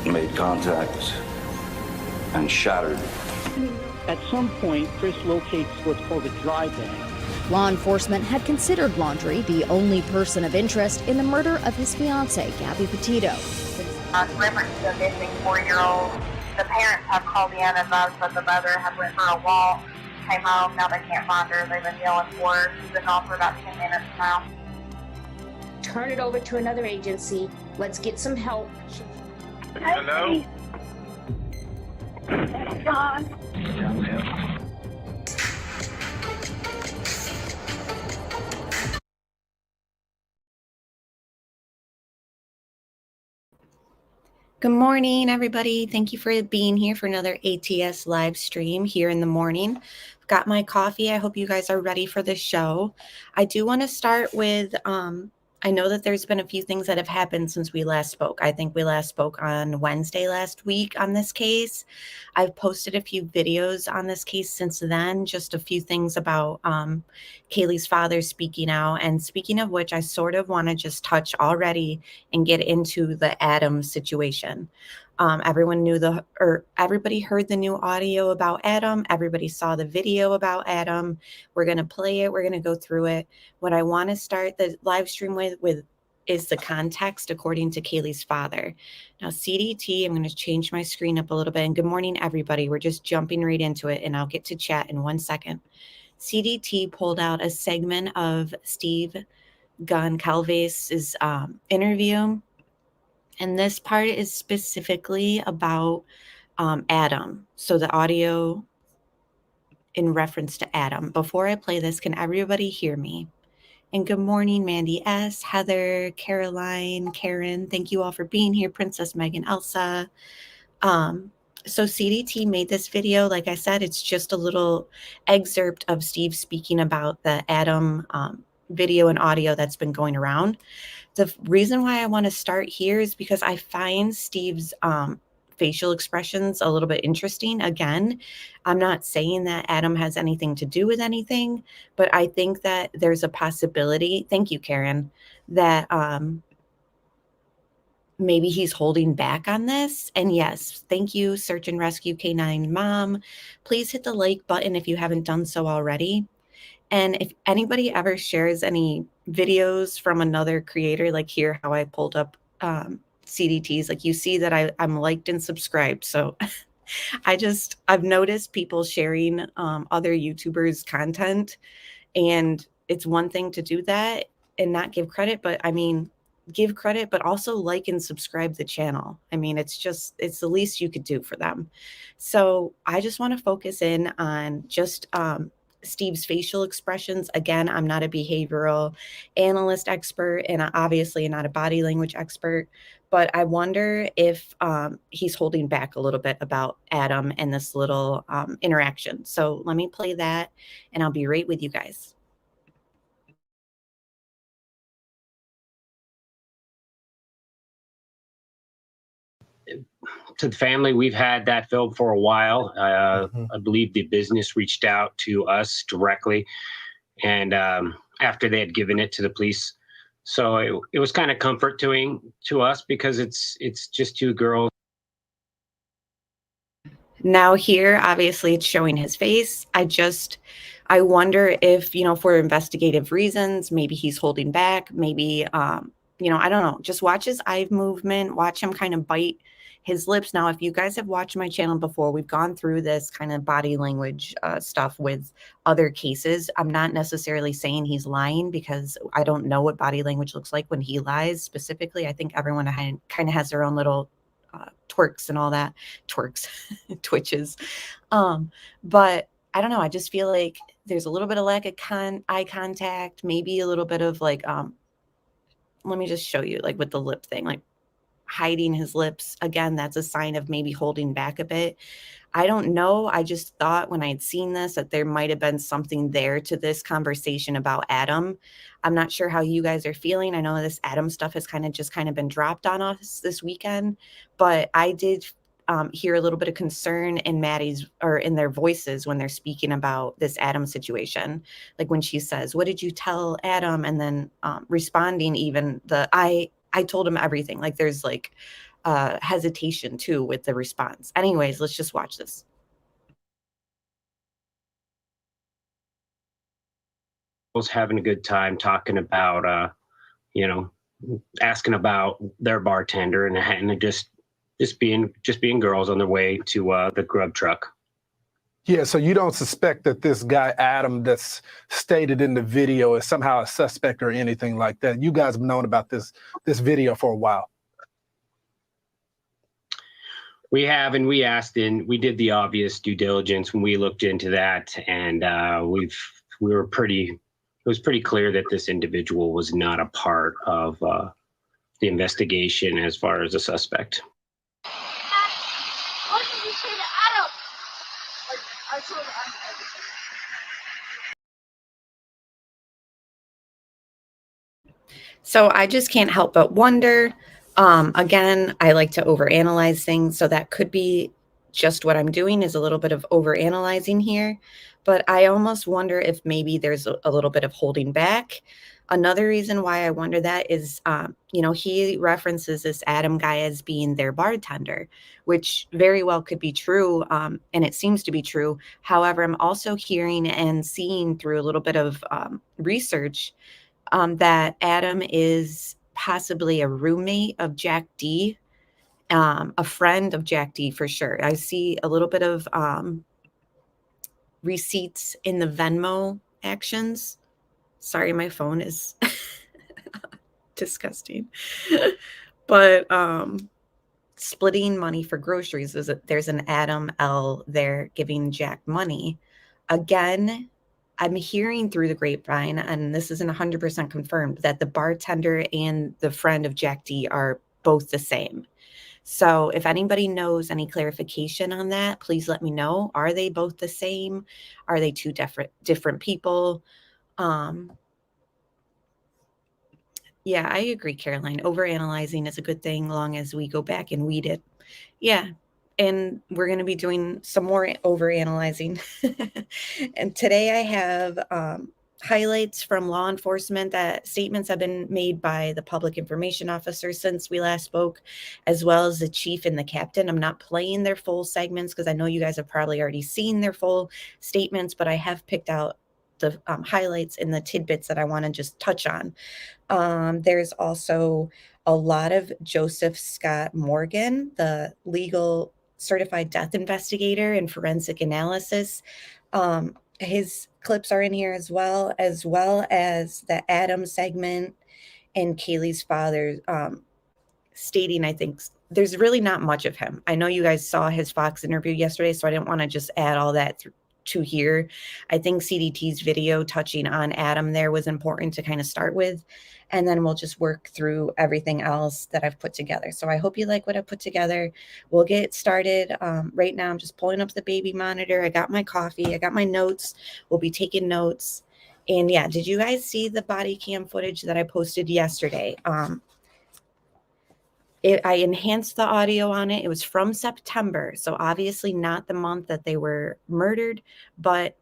made contact and shattered. At some point, Chris locates what's called a dry bag. Law enforcement had considered Laundrie the only person of interest in the murder of his fiancée, Gabby Petito. Reference to a missing 4-year-old. The parents have called in and advised that the mother had went for a walk, came home, now they can't find her. They've been yelling for her. She's been gone for about 10 minutes now. Turn it over to another agency. Let's get some help. Hello? It's gone. Good morning, everybody. Thank you for being here for another ATS live stream here in the morning. I've got my coffee. I hope you guys are ready for this show. I do want to start with, I know that there's been a few things that have happened since we last spoke. I think we last spoke on Wednesday last week on this case. I've posted a few videos on this case since then, just a few things about Kaylee's father speaking out. And speaking of which, I sort of want to just touch already and get into the Adam situation. Everybody heard the new audio about Adam. Everybody saw the video about Adam. We're going to play it. We're going to go through it. What I want to start the live stream with is the context according to Kaylee's father. Now, CDT, I'm going to change my screen up a little bit. And good morning, everybody. We're just jumping right into it, and I'll get to chat in 1 second. CDT pulled out a segment of Steve Goncalves' interview. And this part is specifically about Adam. So the audio in reference to Adam. Before I play this, can everybody hear me? And good morning, Mandy S., Heather, Caroline, Karen. Thank you all for being here. Princess Megan, Elsa. So CDT made this video. Like I said, it's just a little excerpt of Steve speaking about the Adam video and audio that's been going around. The reason why I want to start here is because I find Steve's facial expressions a little bit interesting. Again, I'm not saying that Adam has anything to do with anything, but I think that there's a possibility, thank you, Karen, that maybe he's holding back on this. And yes, thank you, Search and Rescue K9 Mom. Please hit the like button if you haven't done so already. And if anybody ever shares any videos from another creator, like here, how I pulled up CDTs, like you see that I'm liked and subscribed. So I've noticed people sharing other YouTubers' content, and it's one thing to do that and not give credit, but I mean, give credit, but also like and subscribe the channel. I mean, it's the least you could do for them. So I just want to focus in on just Steve's facial expressions. Again, I'm not a behavioral analyst expert, and obviously not a body language expert, but I wonder if he's holding back a little bit about Adam and this little interaction. So let me play that, and I'll be right with you guys. To the family, we've had that film for a while. I believe the business reached out to us directly, and after they had given it to the police. So it was kind of comforting to us because it's just two girls. Now here, obviously it's showing his face. I wonder if, for investigative reasons, maybe he's holding back, maybe, I don't know, just watch his eye movement, watch him kind of bite his lips. Now, if you guys have watched my channel before, we've gone through this kind of body language stuff with other cases. I'm not necessarily saying he's lying because I don't know what body language looks like when he lies specifically. I think everyone kind of has their own little twerks and all that, twitches. But I don't know. I just feel like there's a little bit of lack of eye contact, maybe a little bit of like, let me just show you, like with the lip thing, like hiding his lips. Again, that's a sign of maybe holding back a bit. I don't know. I just thought when I had seen this that there might have been something there to this conversation about Adam. I'm not sure how you guys are feeling. I know this Adam stuff has kind of been dropped on us this weekend, but I did hear a little bit of concern in in their voices when they're speaking about this Adam situation. Like when she says, "What did you tell Adam?" And then responding even I told him everything. Like there's like hesitation too with the response. Anyways, let's just watch this. Was having a good time talking about, asking about their bartender and just being girls on their way to the grub truck. Yeah, so you don't suspect that this guy, Adam, that's stated in the video is somehow a suspect or anything like that. You guys have known about this video for a while. We have, and we asked, and we did the obvious due diligence when we looked into that, and it was pretty clear that this individual was not a part of the investigation as far as a suspect. What did you say to Adam? I told him. So I just can't help but wonder. Again, I like to overanalyze things, so that could be just what I'm doing is a little bit of overanalyzing here. But I almost wonder if maybe there's a little bit of holding back. Another reason why I wonder that is, he references this Adam guy as being their bartender, which very well could be true, and it seems to be true. However, I'm also hearing and seeing through a little bit of research that Adam is possibly a roommate of Jack D, a friend of Jack D for sure. I see a little bit of receipts in the Venmo actions. Sorry, my phone is disgusting. But splitting money for groceries, there's an Adam L there giving Jack money. Again, I'm hearing through the grapevine, and this isn't 100% confirmed, that the bartender and the friend of Jack D are both the same. So if anybody knows any clarification on that, please let me know. Are they both the same? Are they two different people? Yeah, I agree, Caroline. Overanalyzing is a good thing, long as we go back and weed it. Yeah, and we're going to be doing some more overanalyzing. And today I have highlights from law enforcement, that statements have been made by the public information officer since we last spoke, as well as the chief and the captain. I'm not playing their full segments because I know you guys have probably already seen their full statements, but I have picked out the highlights and the tidbits that I want to just touch on. There's also a lot of Joseph Scott Morgan, the legal certified death investigator and forensic analysis. His clips are in here as well as the Adam segment and Kaylee's father stating, I think there's really not much of him. I know you guys saw his Fox interview yesterday, so I didn't want to just add all that to here. I think CDT's video touching on Adam there was important to kind of start with, and then we'll just work through everything else that I've put together. So I hope you like what I put together. We'll get started. Right now, I'm just pulling up the baby monitor. I got my coffee. I got my notes. We'll be taking notes. And yeah, did you guys see the body cam footage that I posted yesterday? I enhanced the audio on it. It was from September, so obviously not the month that they were murdered, but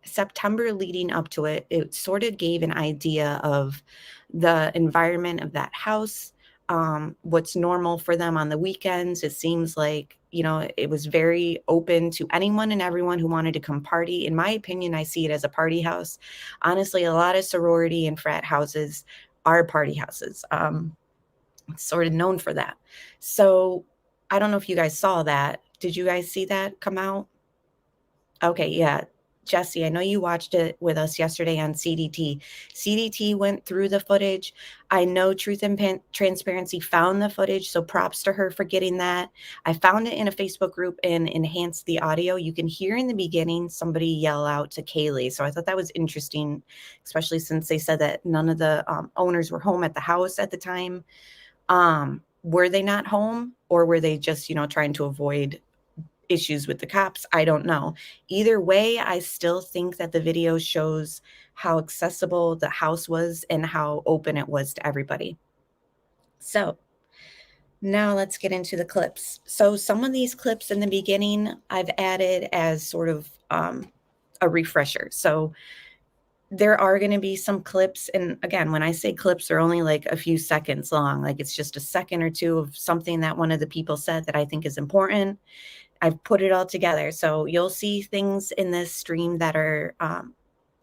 September leading up to it. It sort of gave an idea of the environment of that house, what's normal for them on the weekends. It seems like, it was very open to anyone and everyone who wanted to come party. In my opinion, I see it as a party house. Honestly, a lot of sorority and frat houses are party houses. Sort of known for that. So I don't know if you guys saw that. Did you guys see that come out? Okay, yeah. Jesse, I know you watched it with us yesterday on CDT. CDT went through the footage. I know Truth and Transparency found the footage, so props to her for getting that. I found it in a Facebook group and enhanced the audio. You can hear in the beginning somebody yell out to Kaylee, so I thought that was interesting, especially since they said that none of the owners were home at the house at the time. Were they not home, or were they just, trying to avoid issues with the cops? I don't know. Either way, I still think that the video shows how accessible the house was and how open it was to everybody. So now let's get into the clips. So some of these clips in the beginning, I've added as sort of a refresher. So there are going to be some clips. And again, when I say clips, they're only like a few seconds long. Like it's just a second or two of something that one of the people said that I think is important. I've put it all together. So you'll see things in this stream that are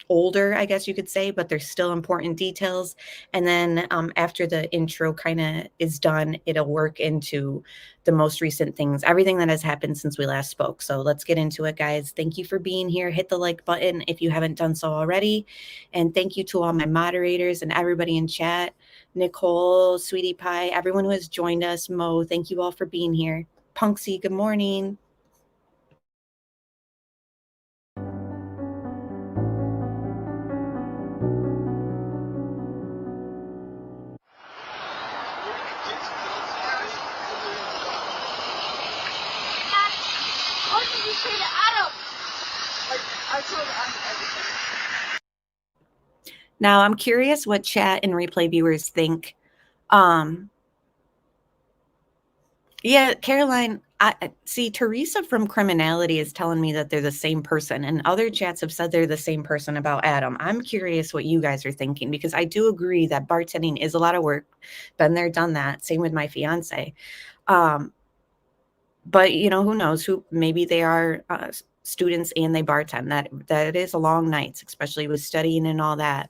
older, I guess you could say, but there's still important details. And then after the intro kind of is done, it'll work into the most recent things, everything that has happened since we last spoke. So let's get into it, guys. Thank you for being here. Hit the like button if you haven't done so already. And thank you to all my moderators and everybody in chat, Nicole, Sweetie Pie, everyone who has joined us, Mo, thank you all for being here. Punksy, good morning. What did you say to Adam? Like, I told Adam everything. Now, I'm curious what chat and replay viewers think. Yeah, Caroline, I see Teresa from Criminality is telling me that they're the same person, and other chats have said they're the same person about Adam. I'm curious what you guys are thinking, because I do agree that bartending is a lot of work. Been there, done that. Same with my fiance. But you know, who knows? Who maybe they are students and they bartend. That is a long nights, especially with studying and all that.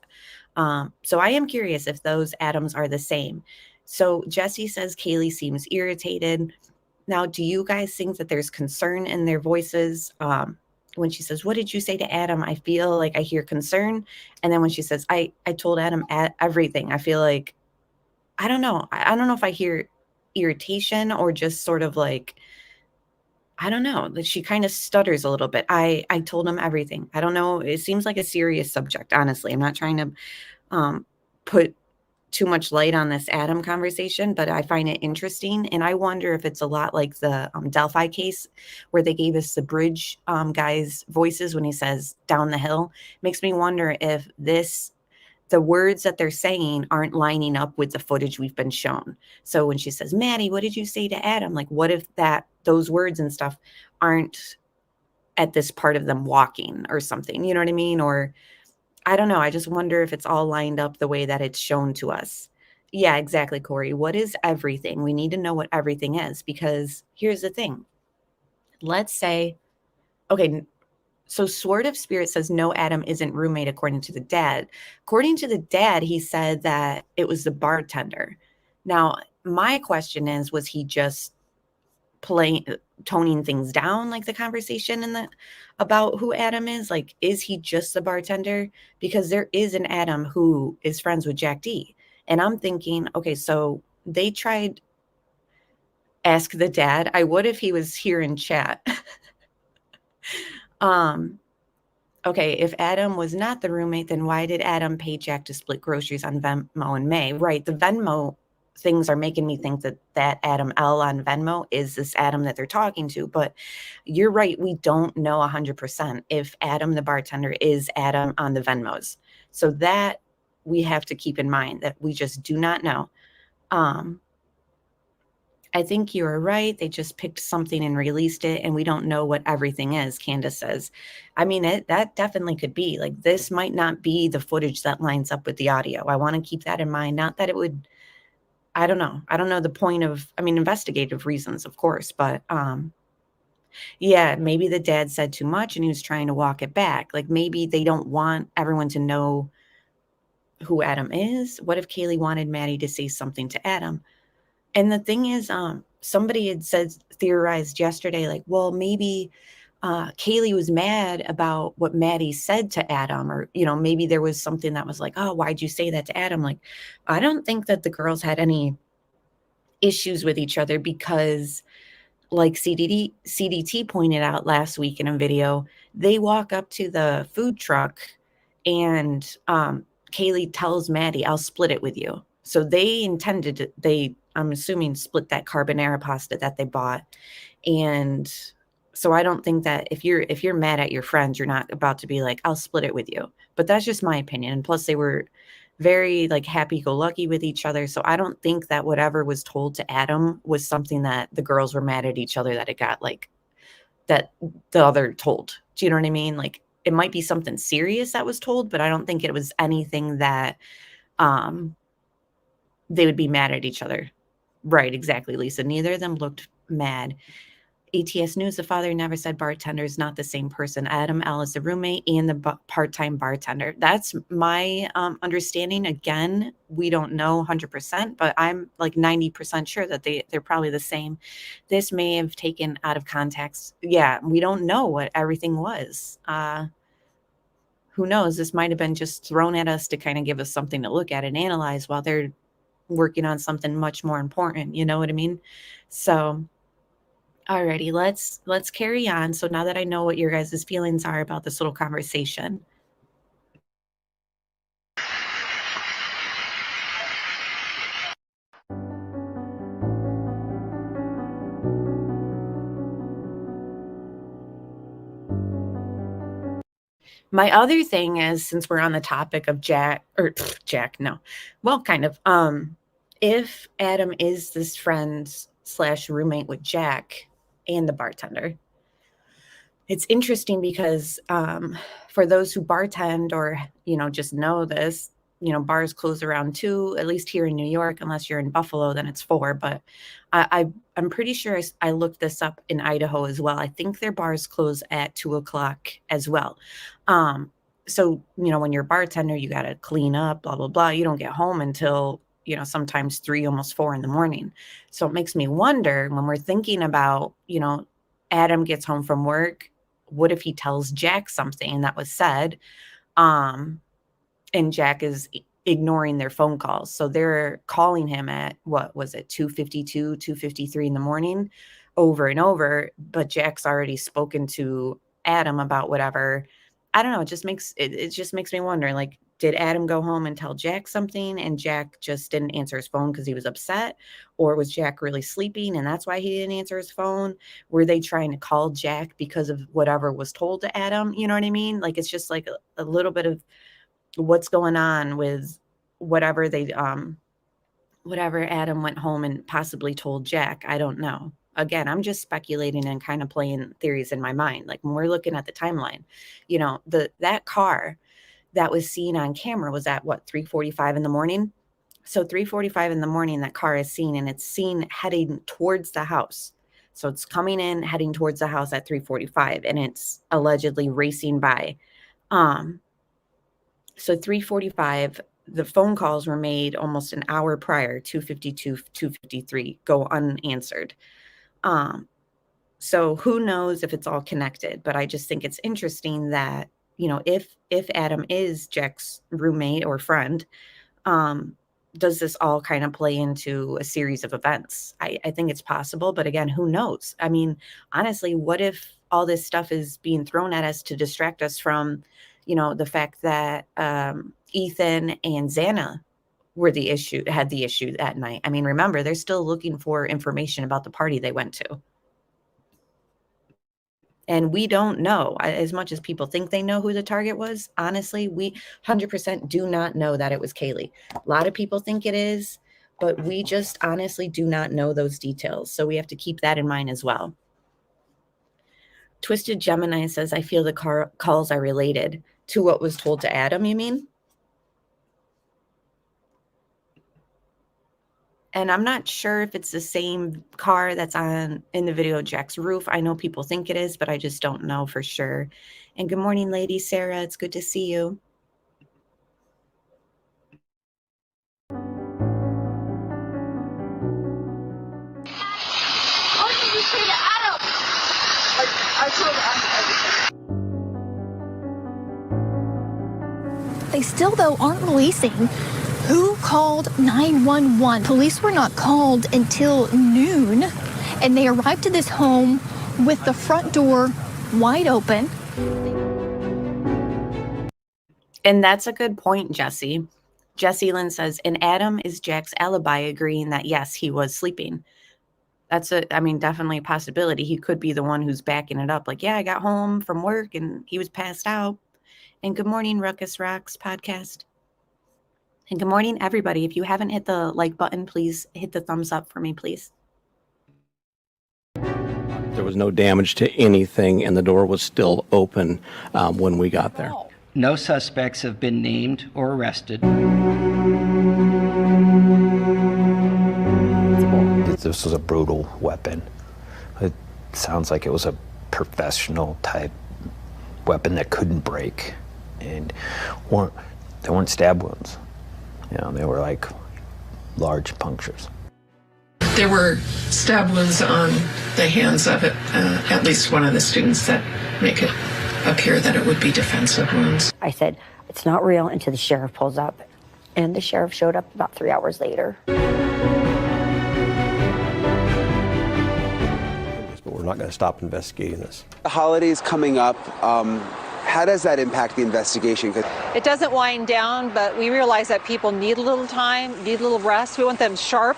So I am curious if those Adams are the same. So Jesse says Kaylee seems irritated. Now, do you guys think that there's concern in their voices? When she says, "What did you say to Adam?" I feel like I hear concern. And then when she says, I told Adam everything, I feel like, I don't know. I don't know if I hear irritation or just sort of like, I don't know, that she kind of stutters a little bit. I told him everything. I don't know. It seems like a serious subject, honestly. I'm not trying to put too much light on this Adam conversation, but I find it interesting. And I wonder if it's a lot like the Delphi case where they gave us the bridge guy's voices when he says down the hill. Makes me wonder if the words that they're saying aren't lining up with the footage we've been shown. So when she says, "Maddie, what did you say to Adam?" Like, what if those words and stuff aren't at this part of them walking or something? You know what I mean? Or I don't know. I just wonder if it's all lined up the way that it's shown to us. Yeah, exactly, Corey. What is everything? We need to know what everything is, because here's the thing. Let's say, okay, so Sword of Spirit says no, Adam isn't roommate according to the dad. According to the dad, he said that it was the bartender. Now, my question is, was he just toning things down, like the conversation about who Adam is? Like, is he just the bartender? Because there is an Adam who is friends with Jack D. And I'm thinking, okay, so they tried ask the dad. I would if he was here in chat. Okay, if Adam was not the roommate, then why did Adam pay Jack to split groceries on Venmo in May? Right, the Venmo things are making me think that Adam L on Venmo is this Adam that they're talking to. But you're right, we don't know 100% if Adam the bartender is Adam on the Venmos. So that we have to keep in mind, that we just do not know. I think you are right. They just picked something and released it, and we don't know what everything is, Candace says. I mean, that definitely could be. Like, this might not be the footage that lines up with the audio. I want to keep that in mind. Not that it would, I don't know. I don't know the point of, I mean, investigative reasons, of course, but yeah, maybe the dad said too much and he was trying to walk it back. Like, maybe they don't want everyone to know who Adam is. What if Kaylee wanted Maddie to say something to Adam? And the thing is, somebody had theorized yesterday, like, well, maybe Kaylee was mad about what Maddie said to Adam, or, you know, maybe there was something that was like, oh, why'd you say that to Adam? Like, I don't think that the girls had any issues with each other, because like CDT pointed out last week in a video, they walk up to the food truck and Kaylee tells Maddie, "I'll split it with you." So they intended to, I'm assuming, split that carbonara pasta that they bought. And so I don't think that if you're mad at your friends, you're not about to be like, "I'll split it with you." But that's just my opinion. And plus, they were very like happy-go-lucky with each other. So I don't think that whatever was told to Adam was something that the girls were mad at each other that it got like that the other told. Do you know what I mean? Like, it might be something serious that was told, but I don't think it was anything that they would be mad at each other. Right, exactly, Lisa. Neither of them looked mad. ATS News, the father never said bartender is not the same person. Adam L is the roommate and the part-time bartender. That's my understanding. Again, we don't know 100%, but I'm like 90% sure that they're probably the same. This may have taken out of context. Yeah, we don't know what everything was. Who knows? This might have been just thrown at us to kind of give us something to look at and analyze while they're working on something much more important. You know what I mean? So alrighty, let's carry on. So now that I know what your guys' feelings are about this little conversation. My other thing is, since we're on the topic of Jack, no, well, kind of, if Adam is this friend / roommate with Jack and the bartender, it's interesting because for those who bartend or, just know this, bars close around 2, at least here in New York, unless you're in Buffalo, then it's 4. But I'm pretty sure I looked this up in Idaho as well. I think their bars close at 2:00 as well. So, when you're a bartender, you got to clean up, blah, blah, blah. You don't get home until, sometimes 3, almost 4 in the morning. So it makes me wonder when we're thinking about, Adam gets home from work, what if he tells Jack something that was said, and Jack is ignoring their phone calls? So they're calling him at, what was it, 2:52, 2:53 in the morning over and over, but Jack's already spoken to Adam about whatever. I don't know. It just makes me wonder, like, did Adam go home and tell Jack something and Jack just didn't answer his phone because he was upset? Or was Jack really sleeping and that's why he didn't answer his phone? Were they trying to call Jack because of whatever was told to Adam? You know what I mean? Like, it's just like a little bit of what's going on with whatever whatever Adam went home and possibly told Jack. I don't know. Again, I'm just speculating and kind of playing theories in my mind. Like, when we're looking at the timeline, that car that was seen on camera was at what, 3:45 in the morning? So 3:45 in the morning, that car is seen, and it's seen heading towards the house. So it's coming in, heading towards the house at 3:45, and it's allegedly racing by. So 3:45, the phone calls were made almost an hour prior, 2:52, 2:53, go unanswered. So who knows if it's all connected, but I just think it's interesting that, if Adam is Jack's roommate or friend, does this all kind of play into a series of events? I think it's possible, but again, who knows? I mean, honestly, what if all this stuff is being thrown at us to distract us from, the fact that Ethan and Xana had the issue that night? I mean, remember, they're still looking for information about the party they went to. And we don't know, as much as people think they know who the target was. Honestly, we 100% do not know that it was Kaylee. A lot of people think it is, but we just honestly do not know those details. So we have to keep that in mind as well. Twisted Gemini says, I feel the calls are related to what was told to Adam, you mean? And I'm not sure if it's the same car that's in the video, Jack's roof. I know people think it is, but I just don't know for sure. And good morning, lady Sarah. It's good to see you. What did you say to Adam? I told Adam everything. They still, though, aren't releasing who called 911. Police were not called until noon, and they arrived to this home with the front door wide open. And that's a good point, Jesse. Jesse Lynn says, and Adam is Jack's alibi, agreeing that, yes, he was sleeping. That's definitely a possibility. He could be the one who's backing it up. Like, yeah, I got home from work and he was passed out. And good morning, Ruckus Rocks podcast. And good morning, everybody. If you haven't hit the like button, please hit the thumbs up for me, please. There was no damage to anything, and the door was still open when we got there. No suspects have been named or arrested. This was a brutal weapon. It sounds like it was a professional type weapon that couldn't break. And they weren't stab wounds. You know, they were like large punctures. There were stab wounds on the hands of at least one of the students that make it appear that it would be defensive wounds. I said, it's not real until the sheriff pulls up. And the sheriff showed up about 3 hours later. But we're not going to stop investigating this. The holidays coming up, how does that impact the investigation? It doesn't wind down, but we realize that people need a little time, need a little rest. We want them sharp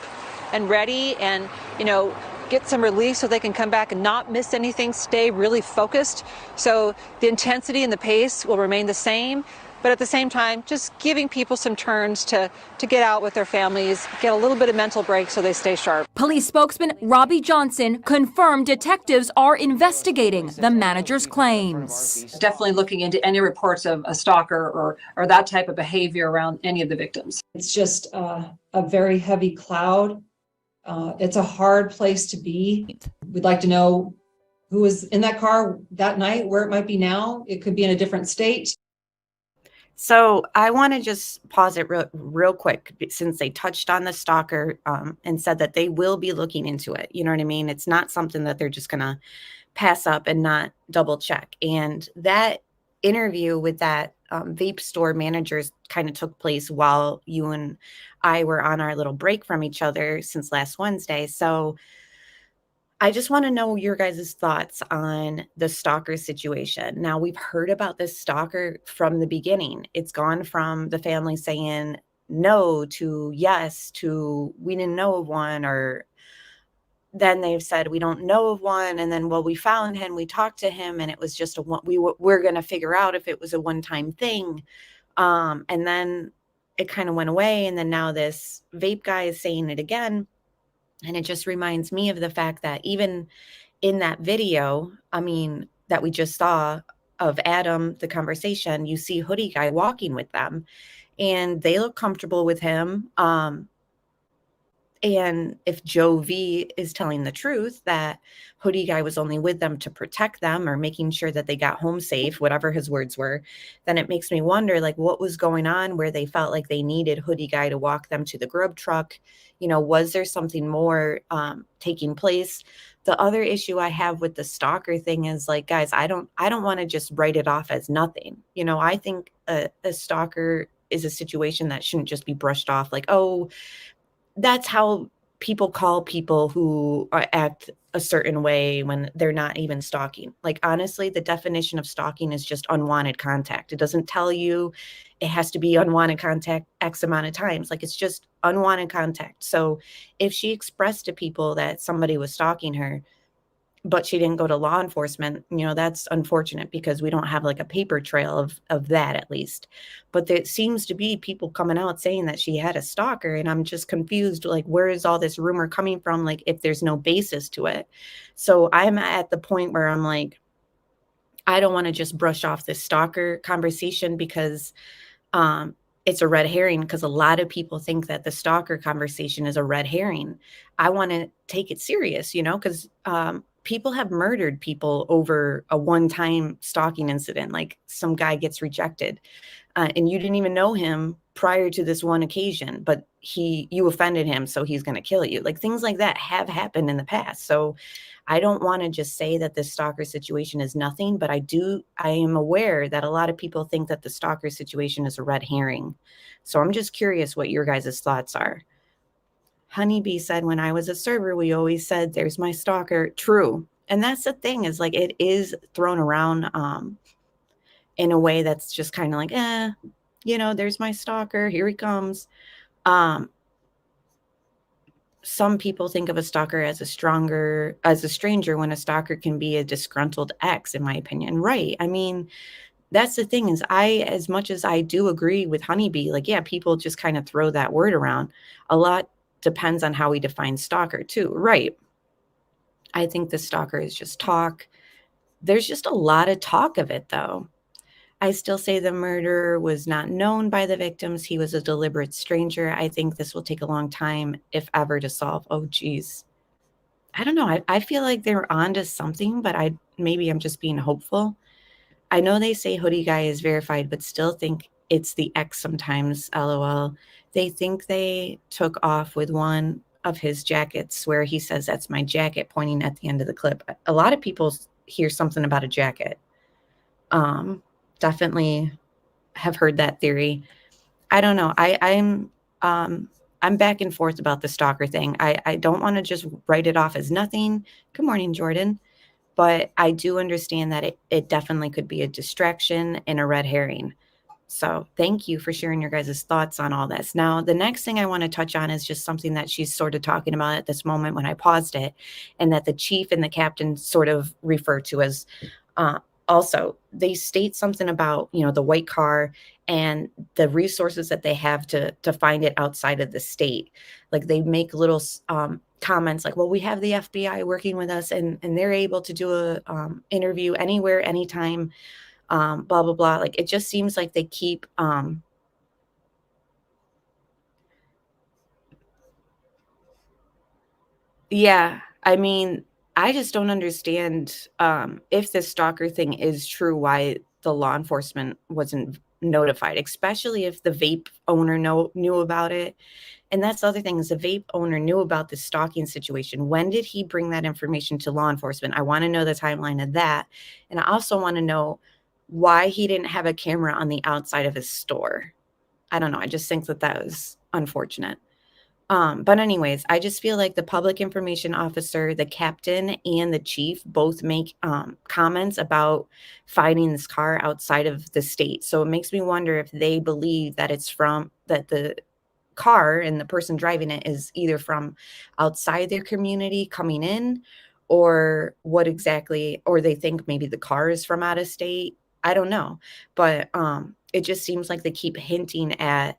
and ready and, you know, get some relief so they can come back and not miss anything, stay really focused. So the intensity and the pace will remain the same, but at the same time, just giving people some turns to get out with their families, get a little bit of mental break so they stay sharp. Police spokesman Robbie Johnson confirmed detectives are investigating the manager's claims. Definitely looking into any reports of a stalker or that type of behavior around any of the victims. It's just a very heavy cloud. It's a hard place to be. We'd like to know who was in that car that night, where it might be now. It could be in a different state. So I want to just pause it real quick, since they touched on the stalker and said that they will be looking into it. You know what I mean? It's not something that they're just going to pass up and not double check. And that interview with that vape store managers kind of took place while you and I were on our little break from each other since last Wednesday. So I just want to know your guys' thoughts on the stalker situation. Now, we've heard about this stalker from the beginning. It's gone from the family saying no to yes to we didn't know of one, or then they've said we don't know of one, and then, well, we found him, we talked to him, and it was just we're going to figure out if it was a one-time thing. And then it kind of went away, and then now this vape guy is saying it again. And it just reminds me of the fact that even in that video, I mean, that we just saw of Adam, the conversation, you see hoodie guy walking with them and they look comfortable with him. And if Joe V is telling the truth, that hoodie guy was only with them to protect them or making sure that they got home safe, whatever his words were, then it makes me wonder, like, what was going on where they felt like they needed hoodie guy to walk them to the grub truck? You know, was there something more taking place? The other issue I have with the stalker thing is, like, guys, I don't want to just write it off as nothing. You know, I think a stalker is a situation that shouldn't just be brushed off like, oh, that's how people call people who act a certain way when they're not even stalking. Like, honestly, the definition of stalking is just unwanted contact. It doesn't tell you it has to be unwanted contact X amount of times. Like, it's just unwanted contact. So if she expressed to people that somebody was stalking her, but she didn't go to law enforcement, you know, that's unfortunate because we don't have like a paper trail of that, at least. But there seems to be people coming out saying that she had a stalker, and I'm just confused, like, where is all this rumor coming from, like, if there's no basis to it. So I'm at the point where I'm like, I don't want to just brush off this stalker conversation because it's a red herring, because a lot of people think that the stalker conversation is a red herring. I want to take it serious, you know, because people have murdered people over a one-time stalking incident. Like, some guy gets rejected and you didn't even know him prior to this one occasion, but you offended him, so he's going to kill you. Like, things like that have happened in the past. So I don't want to just say that this stalker situation is nothing, but I am aware that a lot of people think that the stalker situation is a red herring. So I'm just curious what your guys' thoughts are. Honeybee said, when I was a server, we always said, there's my stalker. True. And that's the thing, is like, it is thrown around in a way that's just kind of like, you know, there's my stalker. Here he comes. Some people think of a stalker as a stranger, when a stalker can be a disgruntled ex, in my opinion. Right. I mean, that's the thing, is as much as I do agree with Honeybee, like, yeah, people just kind of throw that word around. A lot depends on how we define stalker too. Right. I think the stalker is just talk. There's just a lot of talk of it, though. I still say the murderer was not known by the victims. He was a deliberate stranger. I think this will take a long time, if ever, to solve. Oh, geez. I don't know. I feel like they're onto something, but maybe I'm just being hopeful. I know they say hoodie guy is verified, but still think it's the ex sometimes, LOL. They think they took off with one of his jackets where he says, "That's my jacket," pointing at the end of the clip. A lot of people hear something about a jacket. Definitely have heard that theory. I don't know. I'm back and forth about the stalker thing. I don't want to just write it off as nothing. Good morning, Jordan. But I do understand that it definitely could be a distraction and a red herring. So thank you for sharing your guys' thoughts on all this. Now, the next thing I want to touch on is just something that she's sort of talking about at this moment when I paused it, and that the chief and the captain sort of refer to as also. They state something about, the white car and the resources that they have to find it outside of the state. Like they make little comments like, well, we have the FBI working with us and they're able to do a interview anywhere, anytime, blah, blah, blah. Like, it just seems like they keep, yeah, I mean, I just don't understand if this stalker thing is true, why the law enforcement wasn't notified, especially if the vape owner knew about it. And that's the other thing, is the vape owner knew about the stalking situation. When did he bring that information to law enforcement? I want to know the timeline of that. And I also want to know why he didn't have a camera on the outside of his store. I don't know. I just think that was unfortunate. But anyways, I just feel like the public information officer, the captain, and the chief both make comments about finding this car outside of the state. So it makes me wonder if they believe that that the car and the person driving it is either from outside their community coming in, or what exactly, or they think maybe the car is from out of state. I don't know. But it just seems like they keep hinting at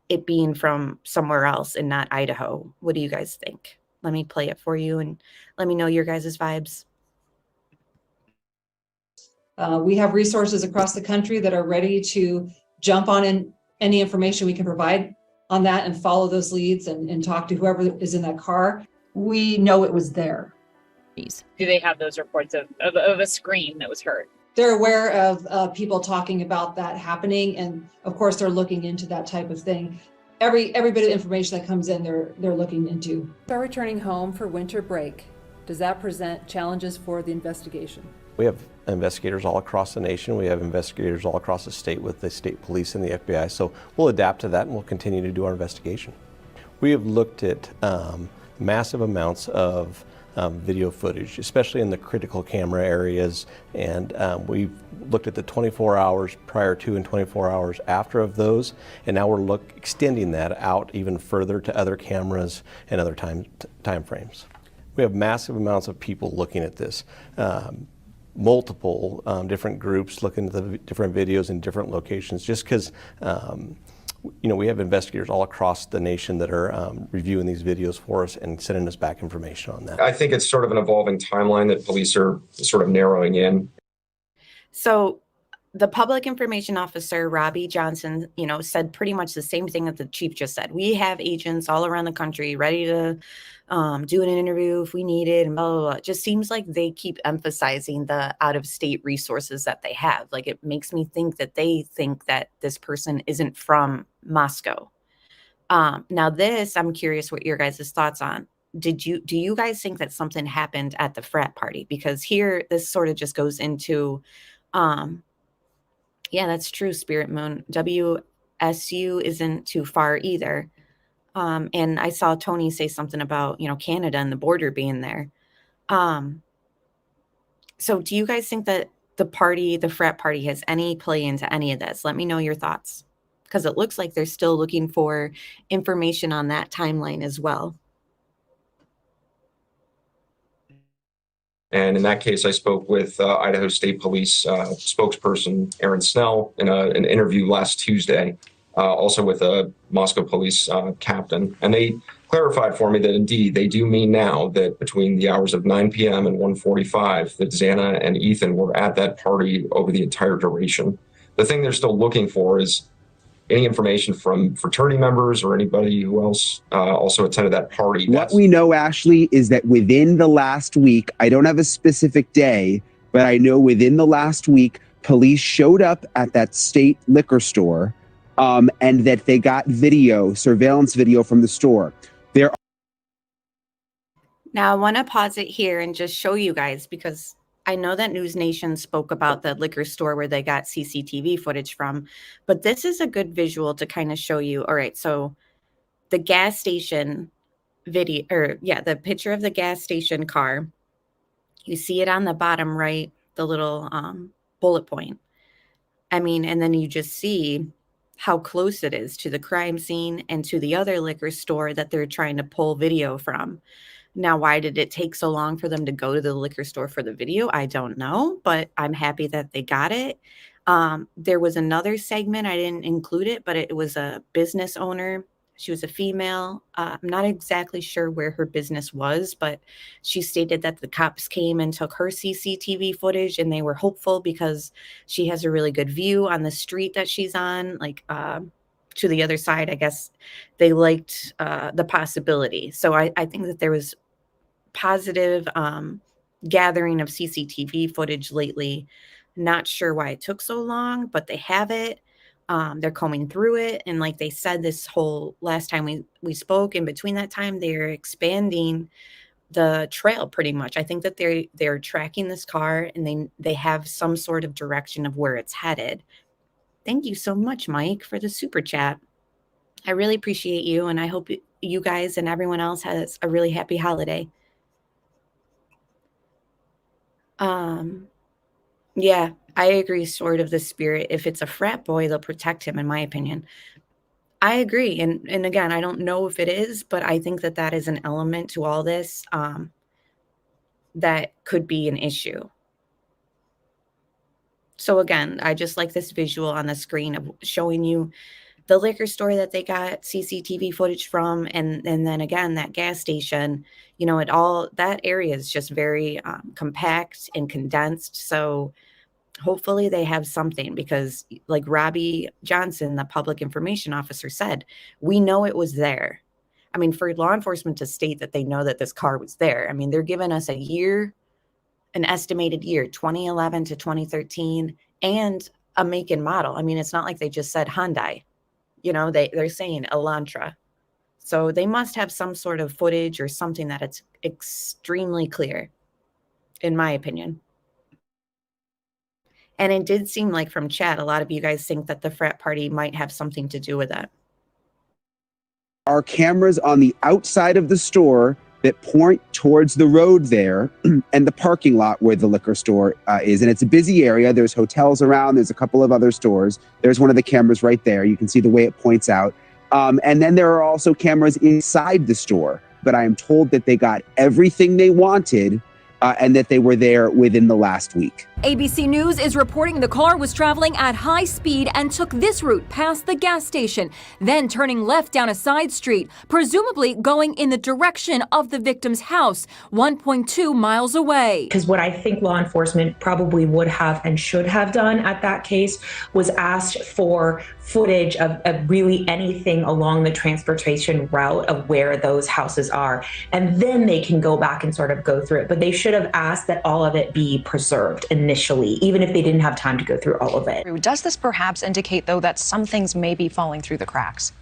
it being from somewhere else and not Idaho. What do you guys think? Let me play it for you and let me know your guys' vibes. We have resources across the country that are ready to jump on any information we can provide on that and follow those leads and talk to whoever is in that car. We know it was there. Do they have those reports of a scream that was heard? They're aware of people talking about that happening, and of course they're looking into that type of thing. Every bit of information that comes in, they're looking into. They're returning home for winter break. Does that present challenges for the investigation? We have investigators all across the nation. We have investigators all across the state with the state police and the FBI. So we'll adapt to that and we'll continue to do our investigation. We have looked at massive amounts of video footage, especially in the critical camera areas. And we've looked at the 24 hours prior to and 24 hours after of those. And now we're extending that out even further to other cameras and other time frames. We have massive amounts of people looking at this. Multiple different groups looking at the different videos in different locations, just because we have investigators all across the nation that are reviewing these videos for us and sending us back information on that. I think it's sort of an evolving timeline that police are sort of narrowing in. So the public information officer, Robbie Johnson, said pretty much the same thing that the chief just said. We have agents all around the country ready to do an interview if we need it, and blah, blah, blah. It just seems like they keep emphasizing the out-of-state resources that they have. Like, it makes me think that they think that this person isn't from Moscow. Now this, I'm curious what your guys' thoughts on. Do you guys think that something happened at the frat party? Because here, this sort of just goes into, yeah, that's true, Spirit Moon. WSU isn't too far either. And I saw Tony say something about, Canada and the border being there. So do you guys think that the frat party has any play into any of this? Let me know your thoughts, because it looks like they're still looking for information on that timeline as well. And in that case, I spoke with Idaho State Police spokesperson Aaron Snell in an interview last Tuesday, also with a Moscow police captain. And clarified for me that indeed they do mean now that between the hours of 9 p.m. and 1:45 that Xana and Ethan were at that party over the entire duration. The thing they're still looking for is any information from fraternity members or anybody who else also attended that party. What we know, Ashley, is that within the last week, I don't have a specific day, but I know within the last week, police showed up at that state liquor store and that they got surveillance video from the store. Now I want to pause it here and just show you guys, because I know that News Nation spoke about the liquor store where they got CCTV footage from, but this is a good visual to kind of show you. All right, so the gas station video, the picture of the gas station car, you see it on the bottom right, the little bullet point. I mean, and then you just see how close it is to the crime scene and to the other liquor store that they're trying to pull video from. Now, why did it take so long for them to go to the liquor store for the video? I don't know, but I'm happy that they got it. There was another segment, I didn't include it, but it was a business owner. She was a female. I'm not exactly sure where her business was, but she stated that the cops came and took her CCTV footage, and they were hopeful because she has a really good view on the street that she's on, like to the other side. I guess they liked the possibility. So I think that there was positive gathering of CCTV footage lately. Not sure why it took so long, but they have it. They're combing through it. And like they said, this whole last time we spoke, in between that time, they're expanding the trail pretty much. I think that they're tracking this car, and they have some sort of direction of where it's headed. Thank you so much, Mike, for the super chat. I really appreciate you, and I hope you guys and everyone else has a really happy holiday. Yeah, I agree, sort of the spirit. If it's a frat boy, they'll protect him, in my opinion. I agree. And again, I don't know if it is, but I think that that is an element to all this that could be an issue. So again, I just like this visual on the screen of showing you the liquor store that they got CCTV footage from, and then again, that gas station, you know, that area is just very compact and condensed. So hopefully they have something, because like Robbie Johnson, the public information officer, said, we know it was there. I mean, for law enforcement to state that they know that this car was there, I mean, they're giving us a year, an estimated year, 2011 to 2013, and a make and model. I mean, it's not like they just said Hyundai. You know, they're saying Elantra. So they must have some sort of footage or something that it's extremely clear, in my opinion. And it did seem like from chat, a lot of you guys think that the frat party might have something to do with that. Are cameras on the outside of the store that point towards the road there and the parking lot where the liquor store is. And it's a busy area. There's hotels around. There's a couple of other stores. There's one of the cameras right there. You can see the way it points out. And then there are also cameras inside the store. But I am told that they got everything they wanted and that they were there within the last week. ABC News is reporting the car was traveling at high speed and took this route past the gas station, then turning left down a side street, presumably going in the direction of the victim's house, 1.2 miles away. Because what I think law enforcement probably would have and should have done at that case was asked for footage of really anything along the transportation route of where those houses are. And then they can go back and sort of go through it. But they should have asked that all of it be preserved initially, even if they didn't have time to go through all of it. Does this perhaps indicate, though, that some things may be falling through the cracks?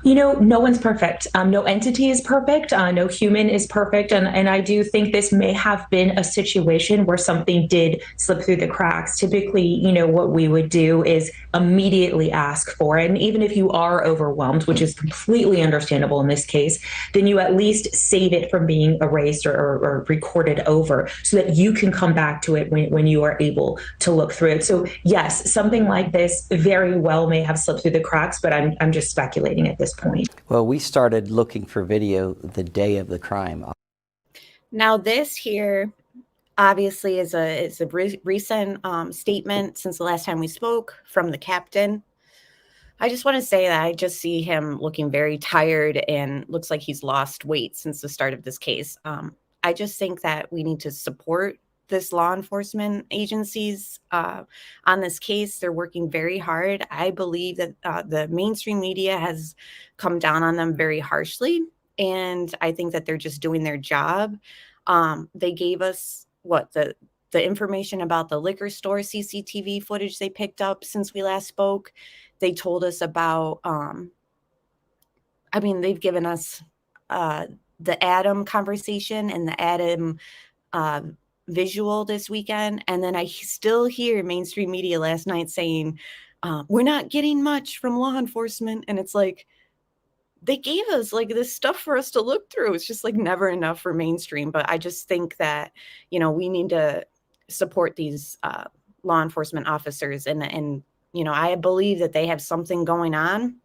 You know, no one's perfect. No entity is perfect. No human is perfect. And I do think this may have been a situation where something did slip through the cracks. Typically, you know, what we would do is immediately ask for it. And even if you are overwhelmed, which is completely understandable in this case, then you at least save it from being erased or recorded over so that you can come back to it when you are able to look through it. So yes, something like this very well may have slipped through the cracks, but I'm just speculating at this point. Well, we started looking for video the day of the crime. Now this here obviously is a recent statement since the last time we spoke from the captain. I just want to say that I just see him looking very tired and looks like he's lost weight since the start of this case. I just think that we need to support this law enforcement agencies on this case. They're working very hard. I believe that the mainstream media has come down on them very harshly, and I think that they're just doing their job. They gave us the information about the liquor store CCTV footage they picked up since we last spoke. They told us about, they've given us the Adam conversation and the Adam visual this weekend. And then I still hear mainstream media last night saying, we're not getting much from law enforcement. And it's like, they gave us like this stuff for us to look through. It's just like never enough for mainstream. But I just think that, we need to support these law enforcement officers. And I believe that they have something going on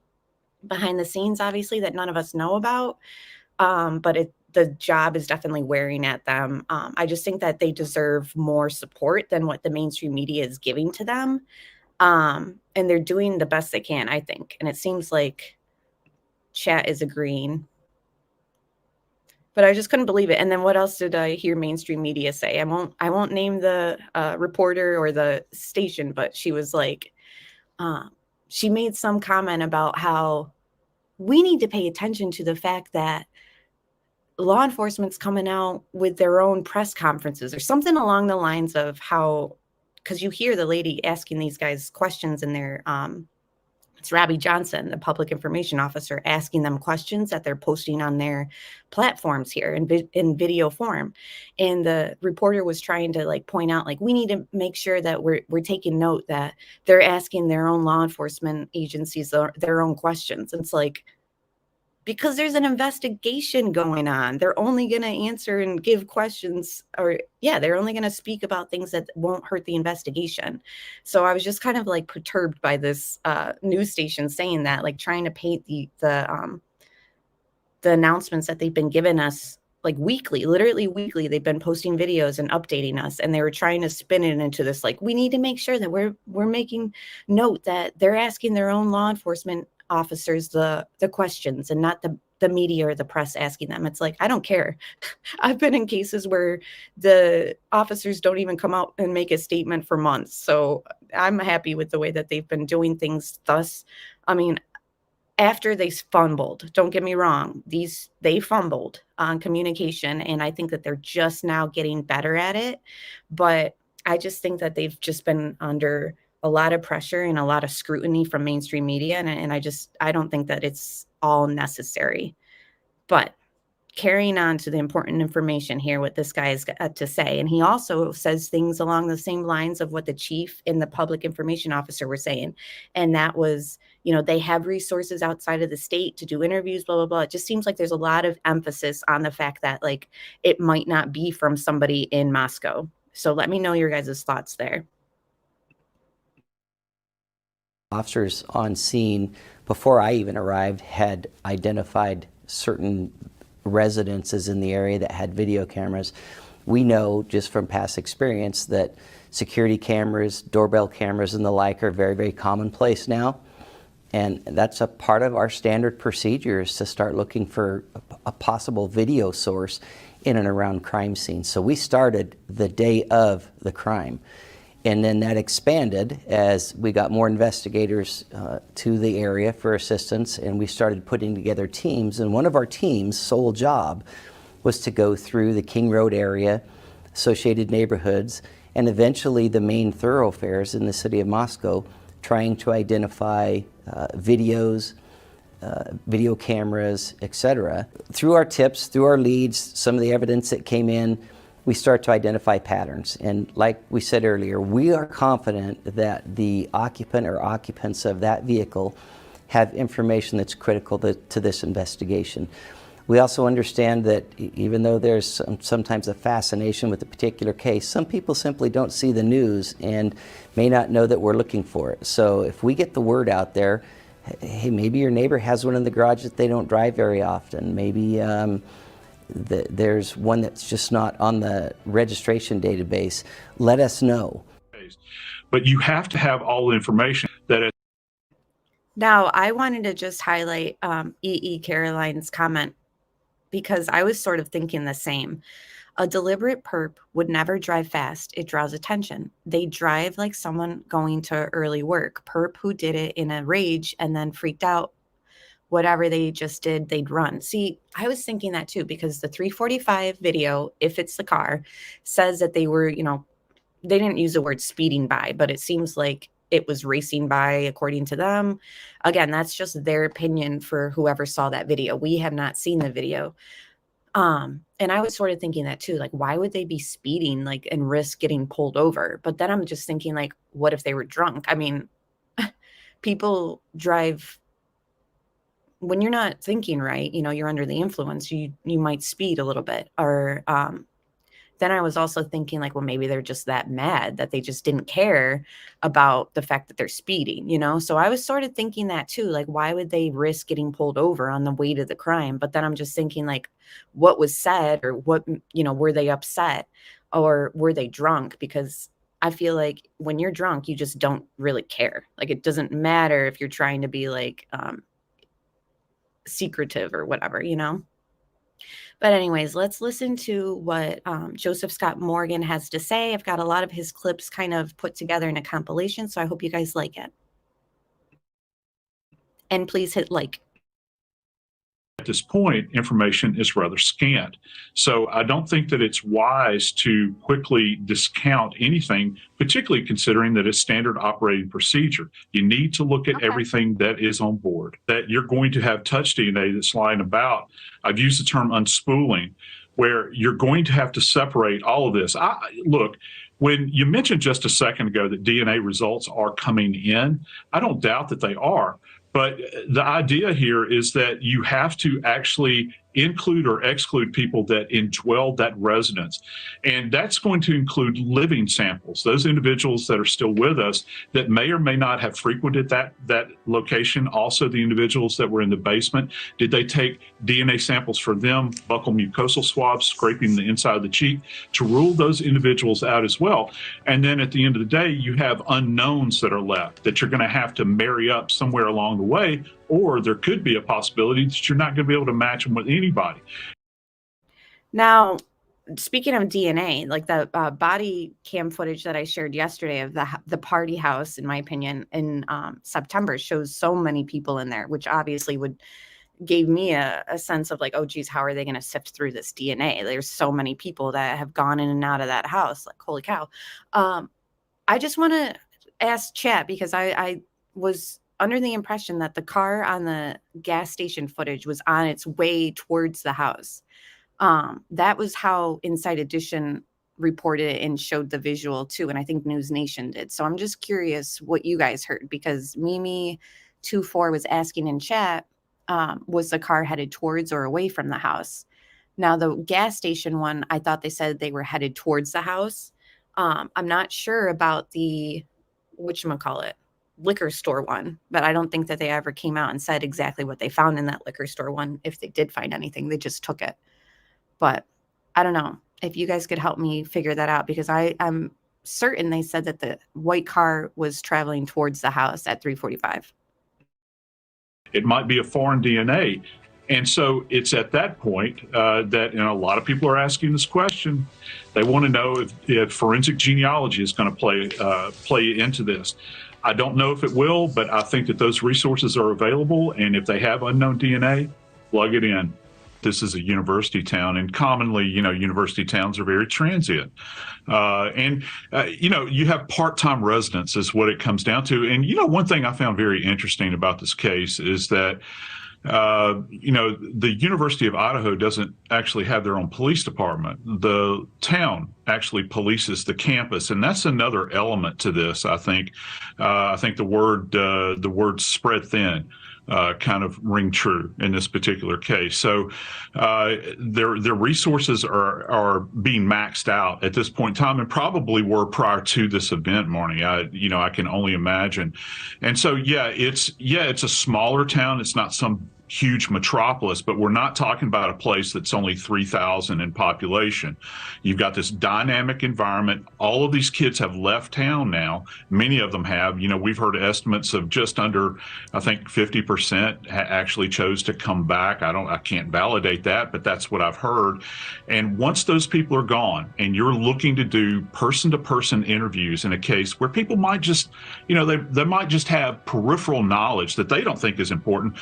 behind the scenes, obviously, that none of us know about. But the job is definitely wearing at them. I just think that they deserve more support than what the mainstream media is giving to them. And they're doing the best they can, I think. And it seems like chat is agreeing. But I just couldn't believe it. And then what else did I hear mainstream media say? I won't name the reporter or the station, but she was like, she made some comment about how we need to pay attention to the fact that law enforcement's coming out with their own press conferences or something along the lines of how, because you hear the lady asking these guys questions in their, it's Robbie Johnson, the public information officer, asking them questions that they're posting on their platforms here in video form. And the reporter was trying to like point out, like, we need to make sure that we're taking note that they're asking their own law enforcement agencies their own questions. And it's like, because there's an investigation going on. They're only going to answer and give questions, or they're only going to speak about things that won't hurt the investigation. So I was just kind of like perturbed by this news station saying that, like trying to paint the announcements that they've been giving us like weekly, literally weekly. They've been posting videos and updating us, and they were trying to spin it into this like, we need to make sure that we're making note that they're asking their own law enforcement officers the questions and not the media or the press asking them. It's like, I don't care. I've been in cases where the officers don't even come out and make a statement for months. So I'm happy with the way that they've been doing things thus. I mean, after they fumbled, don't get me wrong, they fumbled on communication, and I think that they're just now getting better at it. But I just think that they've just been under a lot of pressure and a lot of scrutiny from mainstream media. And I don't think that it's all necessary. But carrying on to the important information here, what this guy has got to say. And he also says things along the same lines of what the chief and the public information officer were saying. And that was, they have resources outside of the state to do interviews, blah, blah, blah. It just seems like there's a lot of emphasis on the fact that like it might not be from somebody in Moscow. So let me know your guys' thoughts there. Officers on scene, before I even arrived, had identified certain residences in the area that had video cameras. We know just from past experience that security cameras, doorbell cameras, and the like are very, very commonplace now. And that's a part of our standard procedure, is to start looking for a possible video source in and around crime scenes. So we started the day of the crime. And then that expanded as we got more investigators to the area for assistance, and we started putting together teams. And one of our team's sole job was to go through the King Road area, associated neighborhoods, and eventually the main thoroughfares in the city of Moscow, trying to identify videos, video cameras, etc. Through our tips, through our leads, some of the evidence that came in, we start to identify patterns. And like we said earlier, we are confident that the occupant or occupants of that vehicle have information that's critical to this investigation. We also understand that even though there's sometimes a fascination with a particular case, some people simply don't see the news and may not know that we're looking for it. So if we get the word out there, hey, maybe your neighbor has one in the garage that they don't drive very often. Maybe there's one that's just not on the registration database. Let us know. But you have to have all the information that is. Now, I wanted to just highlight Caroline's comment because I was sort of thinking the same. A deliberate perp would never drive fast. It draws attention. They drive like someone going to early work. Perp who did it in a rage and then freaked out, whatever they just did, they'd run. See, I was thinking that too, because the 345 video, if it's the car, says that they were, they didn't use the word speeding by, but it seems like it was racing by according to them. Again, that's just their opinion for whoever saw that video. We have not seen the video. And I was sort of thinking that too, like, why would they be speeding, like, and risk getting pulled over? But then I'm just thinking, like, what if they were drunk? I mean, people drive when you're not thinking right, you're under the influence, you might speed a little bit. Or then I was also thinking, like, well, maybe they're just that mad that they just didn't care about the fact that they're speeding, So I was sort of thinking that too, like, why would they risk getting pulled over on the way to the crime? But then I'm just thinking, like, what was said, or what, were they upset, or were they drunk? Because I feel like when you're drunk, you just don't really care. Like, it doesn't matter if you're trying to be like secretive or whatever, But anyways, let's listen to what Joseph Scott Morgan has to say. I've got a lot of his clips kind of put together in a compilation, so I hope you guys like it. And please hit like. At this point, information is rather scant. So I don't think that it's wise to quickly discount anything, particularly considering that it's standard operating procedure. You need to look at everything that is on board, that you're going to have touch DNA that's lying about. I've used the term unspooling, where you're going to have to separate all of this. Look, when you mentioned just a second ago that DNA results are coming in, I don't doubt that they are. But the idea here is that you have to actually include or exclude people that indwell that residence. And that's going to include living samples, those individuals that are still with us that may or may not have frequented that location. Also, the individuals that were in the basement, did they take DNA samples for them, buccal mucosal swabs, scraping the inside of the cheek, to rule those individuals out as well. And then at the end of the day, you have unknowns that are left that you're going to have to marry up somewhere along the way, or there could be a possibility that you're not going to be able to match them with anybody. Now, speaking of DNA, like the body cam footage that I shared yesterday of the party house, in my opinion, in September shows so many people in there, which obviously gave me a sense of like, oh, geez, how are they going to sift through this DNA? There's so many people that have gone in and out of that house. Like, holy cow. I just want to ask chat, because I was under the impression that the car on the gas station footage was on its way towards the house. That was how Inside Edition reported it and showed the visual too. And I think News Nation did. So I'm just curious what you guys heard, because Mimi24 was asking in chat, was the car headed towards or away from the house? Now, the gas station one, I thought they said they were headed towards the house. I'm not sure about the, whatchamacallit, liquor store one, but I don't think that they ever came out and said exactly what they found in that liquor store one. If they did find anything, they just took it. But I don't know if you guys could help me figure that out, because I'm certain they said that the white car was traveling towards the house at 3:45. It might be a foreign DNA. And so it's at that point that a lot of people are asking this question. They want to know if forensic genealogy is going to play into this. I don't know if it will, but I think that those resources are available. And if they have unknown DNA, plug it in. This is a university town, and commonly, university towns are very transient. You have part-time residents is what it comes down to. And, one thing I found very interesting about this case is that the University of Idaho doesn't actually have their own police department. The town actually polices the campus, and that's another element to this. I think the word spread thin kind of ring true in this particular case. So their resources are being maxed out at this point in time, and probably were prior to this event, Marnie. I can only imagine. And so it's a smaller town. It's not some huge metropolis, but we're not talking about a place that's only 3,000 in population. You've got this dynamic environment. All of these kids have left town now. Many of them have. You know, we've heard estimates of just under, I think 50% actually chose to come back. I can't validate that, but that's what I've heard. And once those people are gone and you're looking to do person-to-person interviews in a case where people might just, you know, they might just have peripheral knowledge that they don't think is important,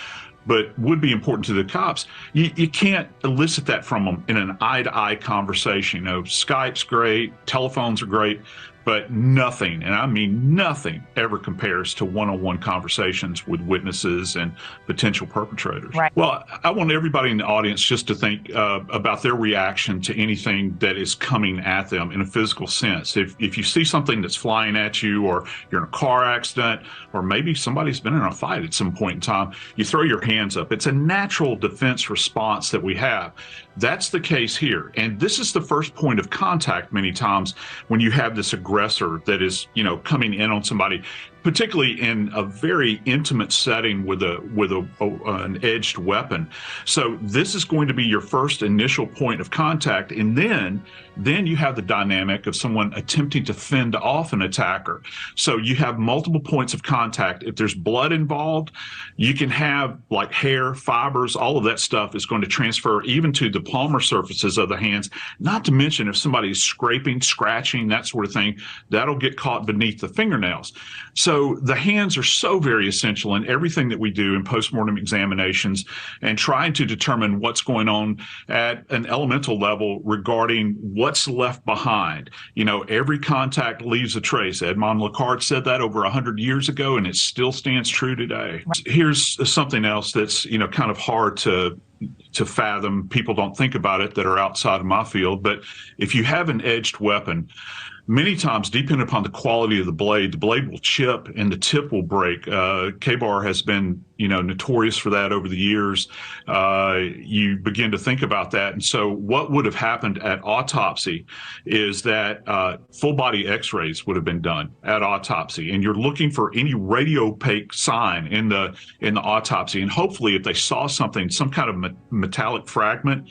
but would be important to the cops, you can't elicit that from them in an eye-to-eye conversation. You know, Skype's great, telephones are great, but nothing, and I mean nothing, ever compares to one-on-one conversations with witnesses and potential perpetrators. Right. Well, I want everybody in the audience just to think about their reaction to anything that is coming at them in a physical sense. If you see something that's flying at you, or you're in a car accident, or maybe somebody's been in a fight at some point in time, you throw your hands up. It's a natural defense response that we have. That's the case here. And this is the first point of contact many times when you have this aggressor that is, you know, coming in on somebody, particularly in a very intimate setting with an edged weapon. So this is going to be your first initial point of contact. And then you have the dynamic of someone attempting to fend off an attacker. So you have multiple points of contact. If there's blood involved, you can have like hair, fibers, all of that stuff is going to transfer even to the palmar surfaces of the hands. Not to mention if somebody is scraping, scratching, that sort of thing, that'll get caught beneath the fingernails. So the hands are so very essential in everything that we do in postmortem examinations and trying to determine what's going on at an elemental level regarding what's left behind. You know, every contact leaves a trace. Edmond Locard said that over 100 years ago, and it still stands true today. Here's something else that's, you know, kind of hard to fathom. People don't think about it that are outside of my field, but if you have an edged weapon, many times, depending upon the quality of the blade will chip and the tip will break. K-Bar has been, you know, notorious for that over the years. You begin to think about that. And so what would have happened at autopsy is that full body x-rays would have been done at autopsy. And you're looking for any radiopaque sign in the autopsy. And hopefully if they saw something, some kind of metallic fragment,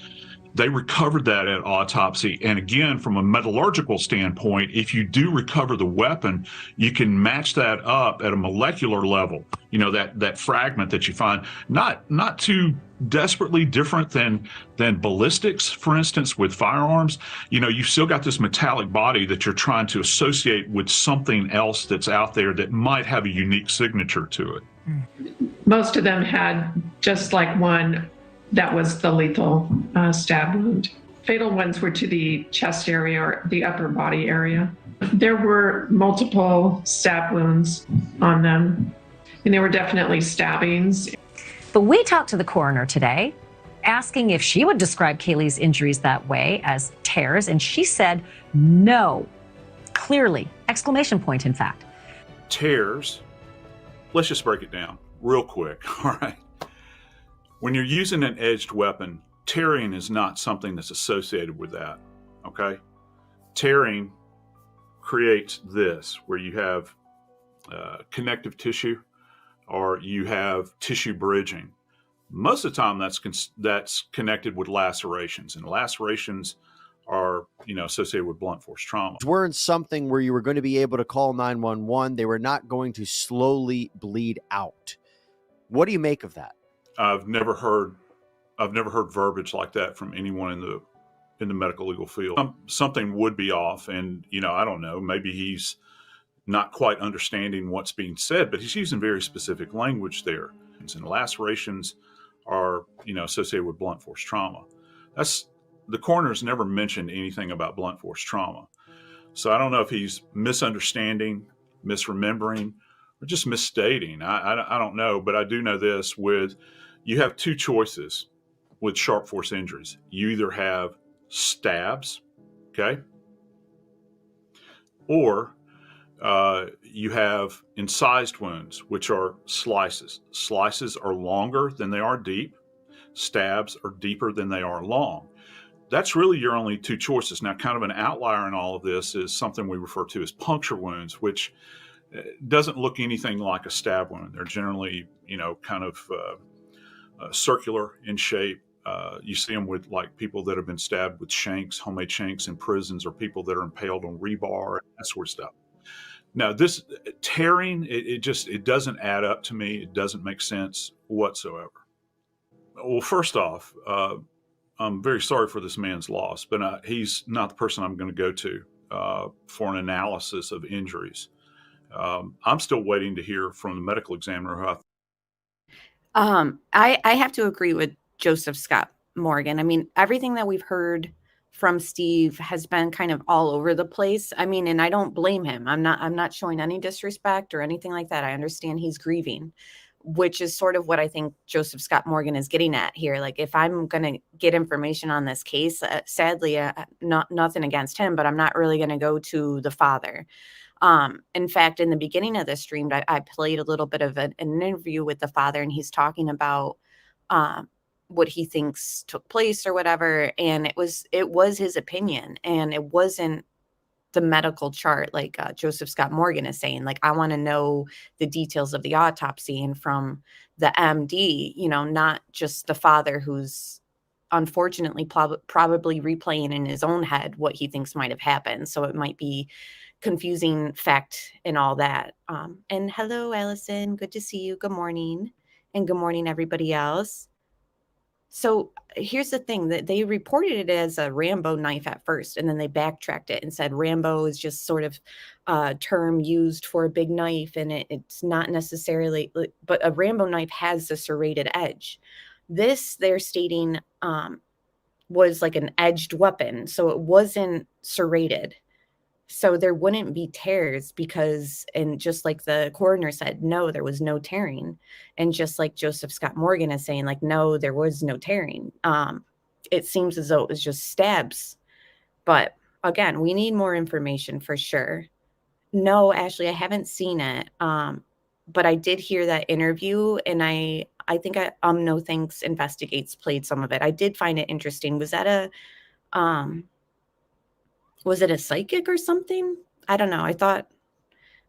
they recovered that at autopsy. And again, from a metallurgical standpoint, if you do recover the weapon, you can match that up at a molecular level. You know, that fragment that you find, not too desperately different than ballistics, for instance, with firearms. You know, you've still got this metallic body that you're trying to associate with something else that's out there that might have a unique signature to it. Most of them had just like one that was the lethal stab wound. Fatal ones were to the chest area or the upper body area. There were multiple stab wounds on them, and there were definitely stabbings. But we talked to the coroner today, asking if she would describe Kaylee's injuries that way, as tears, and she said no. Clearly, exclamation point, in fact. Tears, let's just break it down real quick, all right? When you're using an edged weapon, tearing is not something that's associated with that, okay? Tearing creates this, where you have connective tissue or you have tissue bridging. Most of the time that's connected with lacerations, and lacerations are, you know, associated with blunt force trauma. Weren't something where you were going to be able to call 911. They were not going to slowly bleed out. What do you make of that? I've never heard verbiage like that from anyone in the medical legal field. Something would be off, and, you know, I don't know, maybe he's not quite understanding what's being said, but he's using very specific language there. And lacerations are, you know, associated with blunt force trauma. The coroner's never mentioned anything about blunt force trauma. So I don't know if he's misunderstanding, misremembering, or just misstating. I don't know, but I do know this: you have two choices with sharp force injuries. You either have stabs, okay, or you have incised wounds, which are slices. Slices are longer than they are deep. Stabs are deeper than they are long. That's really your only two choices. Now, kind of an outlier in all of this is something we refer to as puncture wounds, which doesn't look anything like a stab wound. They're generally, you know, kind of circular in shape. You see them with like people that have been stabbed with shanks, homemade shanks in prisons, or people that are impaled on rebar, that sort of stuff. Now, this tearing, it doesn't add up to me. It doesn't make sense whatsoever. Well, first off, I'm very sorry for this man's loss, but he's not the person I'm going to go to for an analysis of injuries. I'm still waiting to hear from the medical examiner who I have to agree with Joseph Scott Morgan. I mean, everything that we've heard from Steve has been kind of all over the place. I mean, and I don't blame him. I'm not showing any disrespect or anything like that. I understand he's grieving, which is sort of what I think Joseph Scott Morgan is getting at here. Like, if I'm going to get information on this case, sadly, nothing against him, but I'm not really going to go to the father. In fact, in the beginning of the stream, I played a little bit of an interview with the father, and he's talking about what he thinks took place or whatever. And it was his opinion, and it wasn't the medical chart like Joseph Scott Morgan is saying. Like, I want to know the details of the autopsy and from the MD, not just the father who's unfortunately probably replaying in his own head what he thinks might have happened. So it might be confusing fact and all that. And hello, Allison. Good to see you. Good morning. And good morning, everybody else. So here's the thing, that they reported it as a Rambo knife at first, and then they backtracked it and said Rambo is just sort of a term used for a big knife, and it's not necessarily, but a Rambo knife has a serrated edge. This, they're stating, was like an edged weapon, so it wasn't serrated. So there wouldn't be tears because, and just like the coroner said, no, there was no tearing. And just like Joseph Scott Morgan is saying, like, no, there was no tearing. It seems as though it was just stabs. But again, we need more information for sure. No, Ashley, I haven't seen it. But I did hear that interview, and I think No Thanks Investigates played some of it. I did find it interesting. Was that was it a psychic or something? I don't know. I thought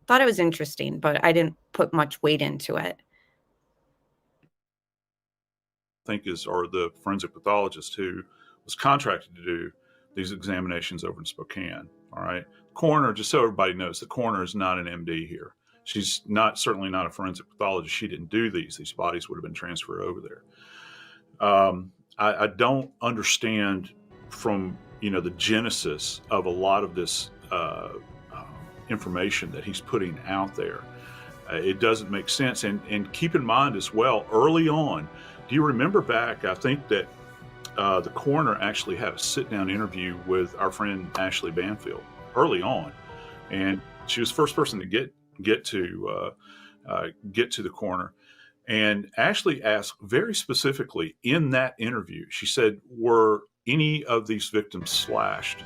it was interesting, but I didn't put much weight into it. or the forensic pathologist who was contracted to do these examinations over in Spokane. All right. Coroner, just so everybody knows, the coroner is not an MD here. She's certainly not a forensic pathologist. She didn't do these. These bodies would have been transferred over there. I don't understand from the genesis of a lot of this information that he's putting out there. It doesn't make sense. And keep in mind as well, early on, do you remember back, I think that the coroner actually had a sit-down interview with our friend Ashley Banfield early on. And she was the first person to get to the coroner. And Ashley asked very specifically in that interview, she said, were any of these victims slashed?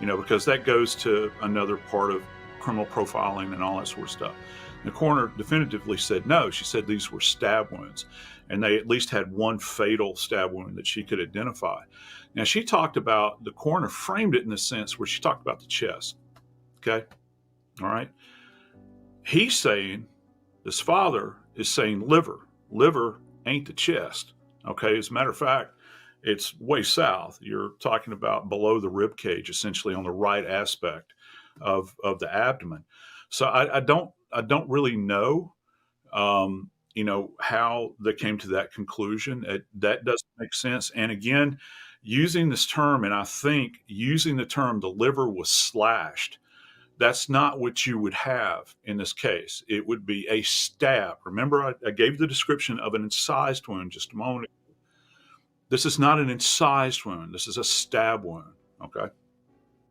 Because that goes to another part of criminal profiling and all that sort of stuff. The coroner definitively said no. She said these were stab wounds, and they at least had one fatal stab wound that she could identify. Now, she talked about, the coroner framed it in the sense where she talked about the chest. Okay? All right? He's saying, this father is saying liver. Liver ain't the chest. Okay? As a matter of fact, it's way south. You're talking about below the rib cage, essentially on the right aspect of the abdomen. So I don't really know, how they came to that conclusion. That doesn't make sense. And again, using this term, and I think using the term the liver was slashed, that's not what you would have in this case. It would be a stab. Remember, I gave the description of an incised wound just a moment ago. This is not an incised wound. This is a stab wound, okay?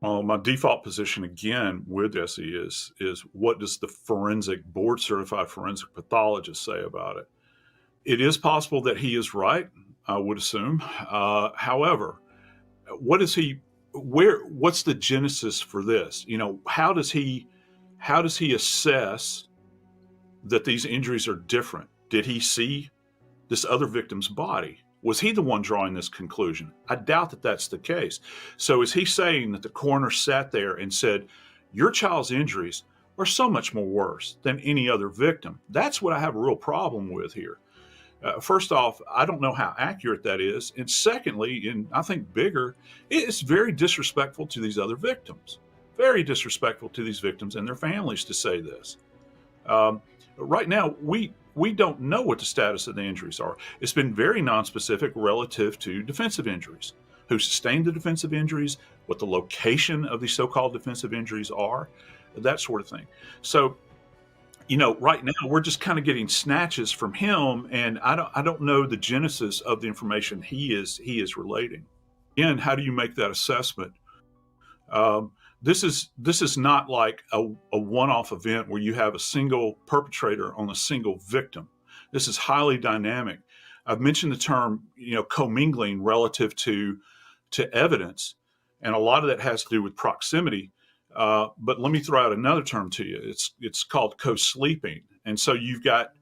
Well, my default position, again, with this is what does the board-certified forensic pathologist say about it? It is possible that he is right, I would assume. However, what's the genesis for this? How does he assess that these injuries are different? Did he see this other victim's body? Was he the one drawing this conclusion? I doubt that that's the case. So is he saying that the coroner sat there and said, your child's injuries are so much more worse than any other victim? That's what I have a real problem with here. First off, I don't know how accurate that is. And secondly, and I think bigger, it's very disrespectful to these other victims. Very disrespectful to these victims and their families to say this. Right now, we don't know what the status of the injuries are. It's been very nonspecific relative to defensive injuries, who sustained the defensive injuries, what the location of these so-called defensive injuries are, that sort of thing. So, right now we're just kind of getting snatches from him, and I don't know the genesis of the information he is relating. Again, how do you make that assessment? This is not like a one-off event where you have a single perpetrator on a single victim. This is highly dynamic. I've mentioned the term, commingling relative to evidence, and a lot of that has to do with proximity. But let me throw out another term to you. It's called co-sleeping. And so you've got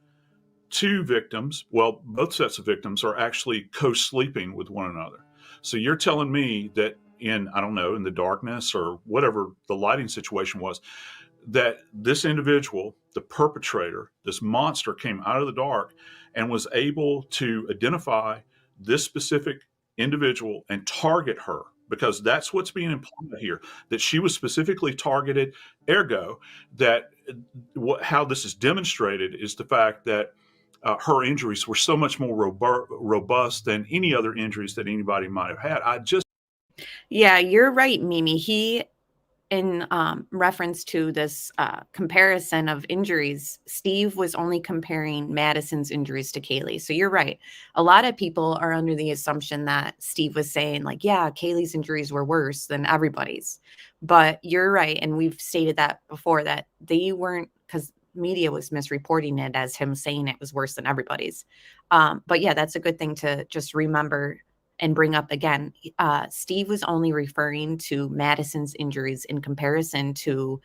two victims. Well, both sets of victims are actually co-sleeping with one another. So you're telling me that in the darkness or whatever the lighting situation was, that this individual, the perpetrator, this monster, came out of the dark and was able to identify this specific individual and target her, because that's what's being implied here, that she was specifically targeted. Ergo, that how this is demonstrated is the fact that her injuries were so much more robust than any other injuries that anybody might have had. Yeah, you're right, Mimi. He, in reference to this comparison of injuries, Steve was only comparing Madison's injuries to Kaylee. So you're right. A lot of people are under the assumption that Steve was saying, like, yeah, Kaylee's injuries were worse than everybody's. But you're right. And we've stated that before, that they weren't, because media was misreporting it as him saying it was worse than everybody's. But yeah, that's a good thing to just remember and bring up again. Steve was only referring to Madison's injuries in comparison to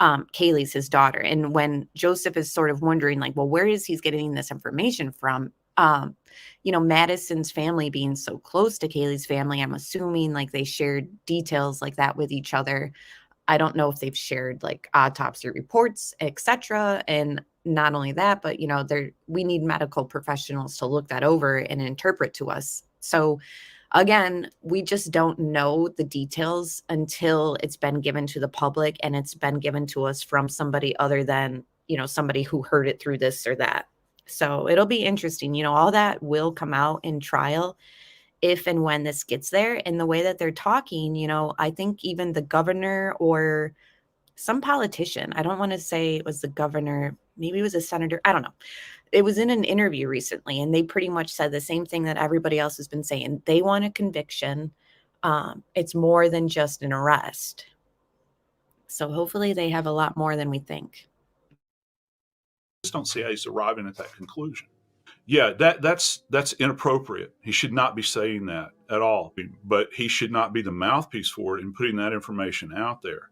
Kaylee's, his daughter. And when Joseph is sort of wondering, like, well, where is he getting this information from? Madison's family being so close to Kaylee's family, I'm assuming like they shared details like that with each other. I don't know if they've shared like autopsy reports, etc. And not only that, but we need medical professionals to look that over and interpret to us. So again, we just don't know the details until it's been given to the public and it's been given to us from somebody other than, somebody who heard it through this or that. So it'll be interesting. All that will come out in trial if and when this gets there. And the way that they're talking, I think even the governor or some politician, I don't want to say it was the governor, maybe it was a senator, I don't know. It was in an interview recently, and they pretty much said the same thing that everybody else has been saying. They want a conviction. It's more than just an arrest. So hopefully they have a lot more than we think. I just don't see how he's arriving at that conclusion. Yeah, that's inappropriate. He should not be saying that at all, but he should not be the mouthpiece for it and putting that information out there.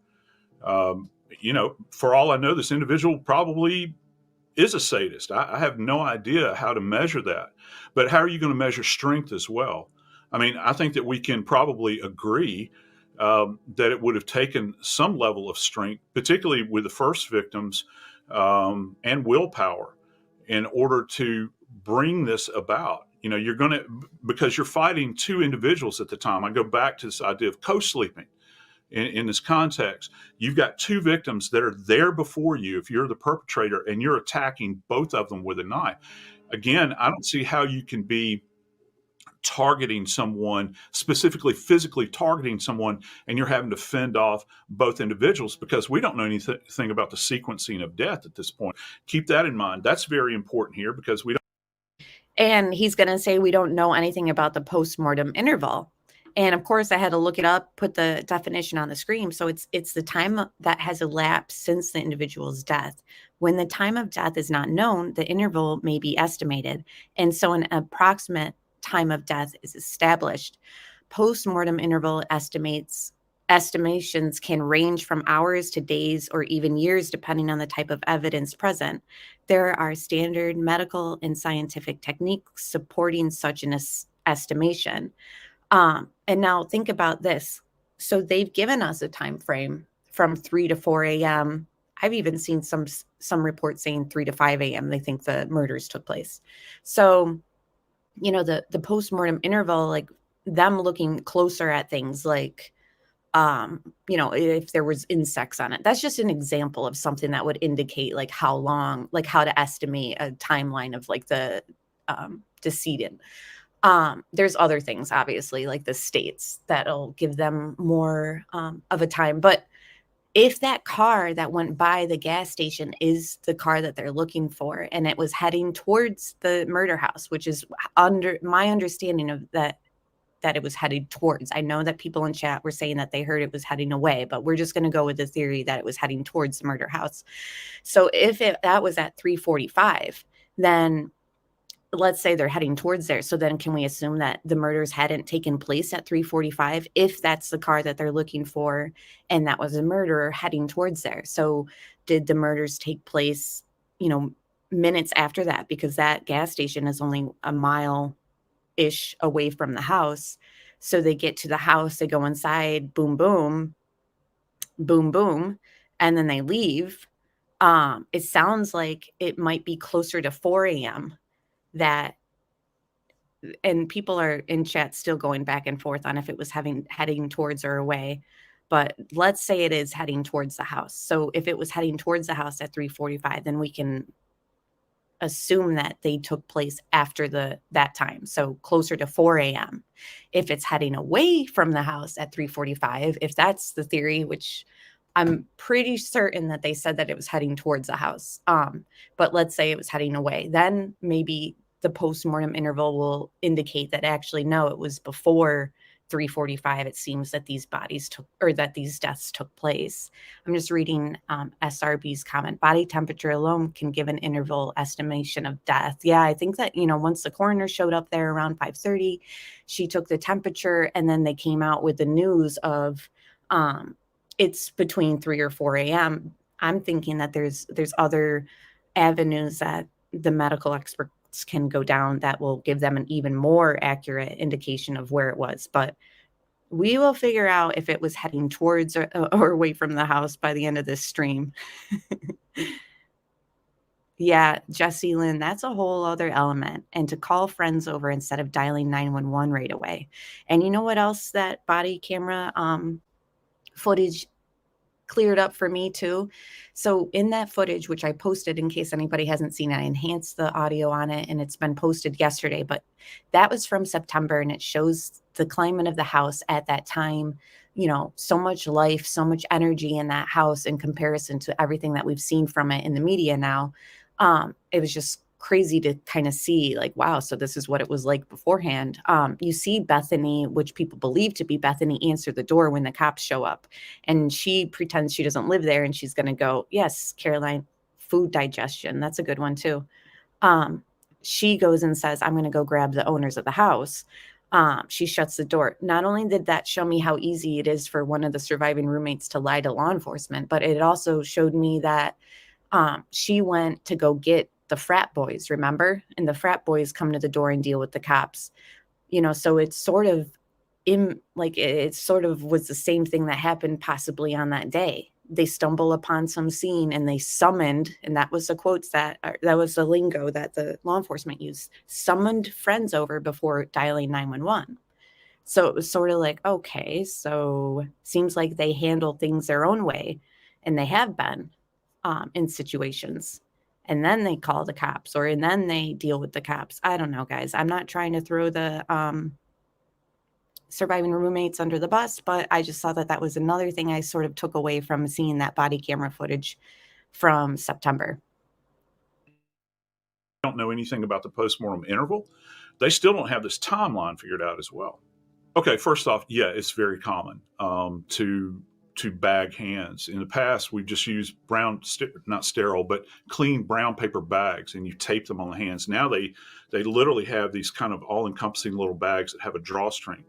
For all I know, this individual probably is a sadist. I have no idea how to measure that. But how are you going to measure strength as well? I mean, I think that we can probably agree that it would have taken some level of strength, particularly with the first victims, and willpower in order to bring this about. Because you're fighting two individuals at the time. I go back to this idea of co-sleeping. In this context, you've got two victims that are there before you if you're the perpetrator, and you're attacking both of them with a knife. Again, I don't see how you can be targeting someone, specifically physically targeting someone, and you're having to fend off both individuals, because we don't know anything about the sequencing of death at this point. Keep that in mind. That's very important here, because we don't. And he's going to say we don't know anything about the postmortem interval. And of course, I had to look it up, put the definition on the screen. So it's the time that has elapsed since the individual's death. When the time of death is not known, the interval may be estimated. And so an approximate time of death is established. Postmortem interval estimations can range from hours to days or even years, depending on the type of evidence present. There are standard medical and scientific techniques supporting such an estimation. And now think about this. So they've given us a time frame from 3 to 4 a.m. I've even seen some reports saying 3 to 5 a.m. they think the murders took place. So, you know, the postmortem interval, like them looking closer at things like, you know, if there was insects on it, that's just an example of something that would indicate like how long, like how to estimate a timeline of like the decedent. There's other things, obviously, like the states that'll give them more of a time. But if that car that went by the gas station is the car that they're looking for, and it was heading towards the murder house, which is under my understanding of that it was headed towards. I know that people in chat were saying that they heard it was heading away, but we're just going to go with the theory that it was heading towards the murder house. So if that was at 3:45, then let's say they're heading towards there. So then can we assume that the murders hadn't taken place at 3:45 if that's the car that they're looking for and that was a murderer heading towards there? So did the murders take place, you know, minutes after that? Because that gas station is only a mile-ish away from the house. So they get to the house, they go inside, boom, boom, boom, boom, and then they leave. It sounds like it might be closer to 4 a.m. that, and people are in chat still going back and forth on if it was heading towards or away, but let's say it is heading towards the house. So if it was heading towards the house at 3:45, then we can assume that they took place after that time, so closer to 4 a.m. If it's heading away from the house at 3:45, if that's the theory, which I'm pretty certain that they said that it was heading towards the house, but let's say it was heading away, then maybe the postmortem interval will indicate that actually, no, it was before 3:45. It seems that these deaths took place. I'm just reading SRB's comment. Body temperature alone can give an interval estimation of death. Yeah, I think that, you know, once the coroner showed up there around 5:30, she took the temperature, and then they came out with the news of it's between 3 or 4 a.m. I'm thinking that there's other avenues that the medical experts can go down that will give them an even more accurate indication of where it was. But we will figure out if it was heading towards or away from the house by the end of this stream. Yeah, Jesse Lynn, that's a whole other element. And to call friends over instead of dialing 911 right away. And you know what else that body camera footage cleared up for me too? So in that footage, which I posted in case anybody hasn't seen it, I enhanced the audio on it and it's been posted yesterday, but that was from September, and it shows the climate of the house at that time. You know, so much life, so much energy in that house in comparison to everything that we've seen from it in the media now. It was just crazy to kind of see, like, wow, so this is what it was like beforehand. You see Bethany, which people believe to be Bethany, answer the door when the cops show up, and she pretends she doesn't live there, and she's going to go, yes, Caroline, food digestion, that's a good one too. She goes and says, I'm going to go grab the owners of the house. She shuts the door. Not only did that show me how easy it is for one of the surviving roommates to lie to law enforcement, but it also showed me that she went to go get the frat boys, remember? And the frat boys come to the door and deal with the cops. You know, so it's sort of it sort of was the same thing that happened possibly on that day. They stumble upon some scene and they summoned, and that was the quotes that was the lingo that the law enforcement used, summoned friends over before dialing 911. So it was sort of like, okay, so seems like they handle things their own way, and they have been in situations. And then they call the cops, and then they deal with the cops. I don't know, guys. I'm not trying to throw the surviving roommates under the bus, but I just saw that was another thing I sort of took away from seeing that body camera footage from September. Don't know anything about the postmortem interval. They still don't have this timeline figured out as well. Okay, first off, yeah, it's very common to bag hands. In the past, we've just used not sterile, but clean brown paper bags, and you tape them on the hands. Now they literally have these kind of all-encompassing little bags that have a drawstring.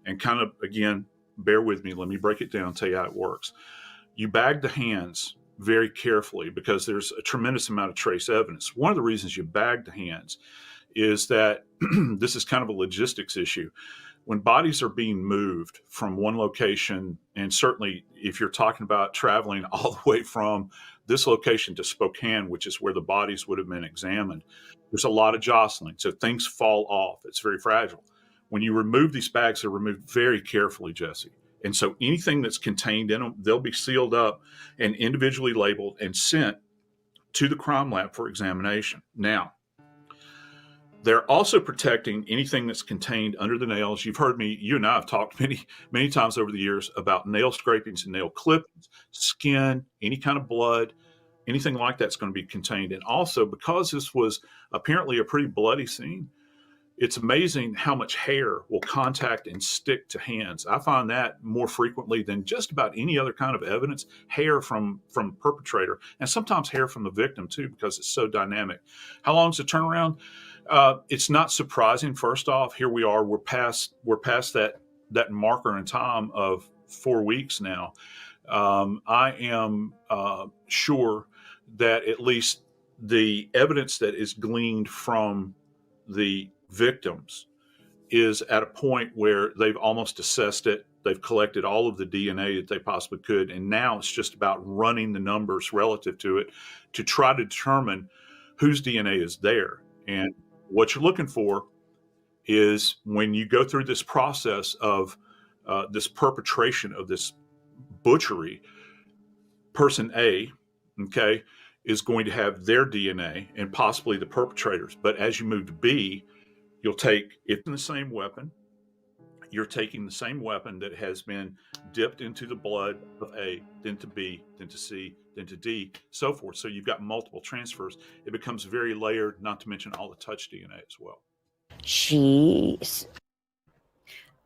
And kind of, again, bear with me, let me break it down and tell you how it works. You bag the hands very carefully because there's a tremendous amount of trace evidence. One of the reasons you bag the hands is that this is kind of a logistics issue. when bodies are being moved from one location, and certainly if you're talking about traveling all the way from this location to Spokane, which is where the bodies would have been examined, there's a lot of jostling. So things fall off. It's very fragile. When you remove these bags, they're removed very carefully, Jesse. And so anything that's contained in them, they'll be sealed up and individually labeled and sent to the crime lab for examination. Now, they're also protecting anything that's contained under the nails. You've heard me, you and I have talked many times over the years about nail scrapings and nail clippings, skin, any kind of blood, anything like that's going to be contained. And also, because this was apparently a pretty bloody scene, it's amazing how much hair will contact and stick to hands. I find that more frequently than just about any other kind of evidence, hair from perpetrator, and sometimes hair from the victim too, because it's so dynamic. How long is the turnaround? It's not surprising. First off, here we are. We're past that marker in time of 4 weeks now. I am sure that at least the evidence that is gleaned from the victims is at a point where they've almost assessed it. They've collected all of the DNA that they possibly could, and now it's just about running the numbers relative to it to try to determine whose DNA is there. And what you're looking for is, when you go through this process of this perpetration of this butchery, person A, okay, is going to have their DNA and possibly the perpetrators. But as you move to B, you'll take it in the same weapon. You're taking the same weapon that has been dipped into the blood of A, then to B, then to C, then to D, so forth. So you've got multiple transfers. It becomes very layered, not to mention all the touch DNA as well.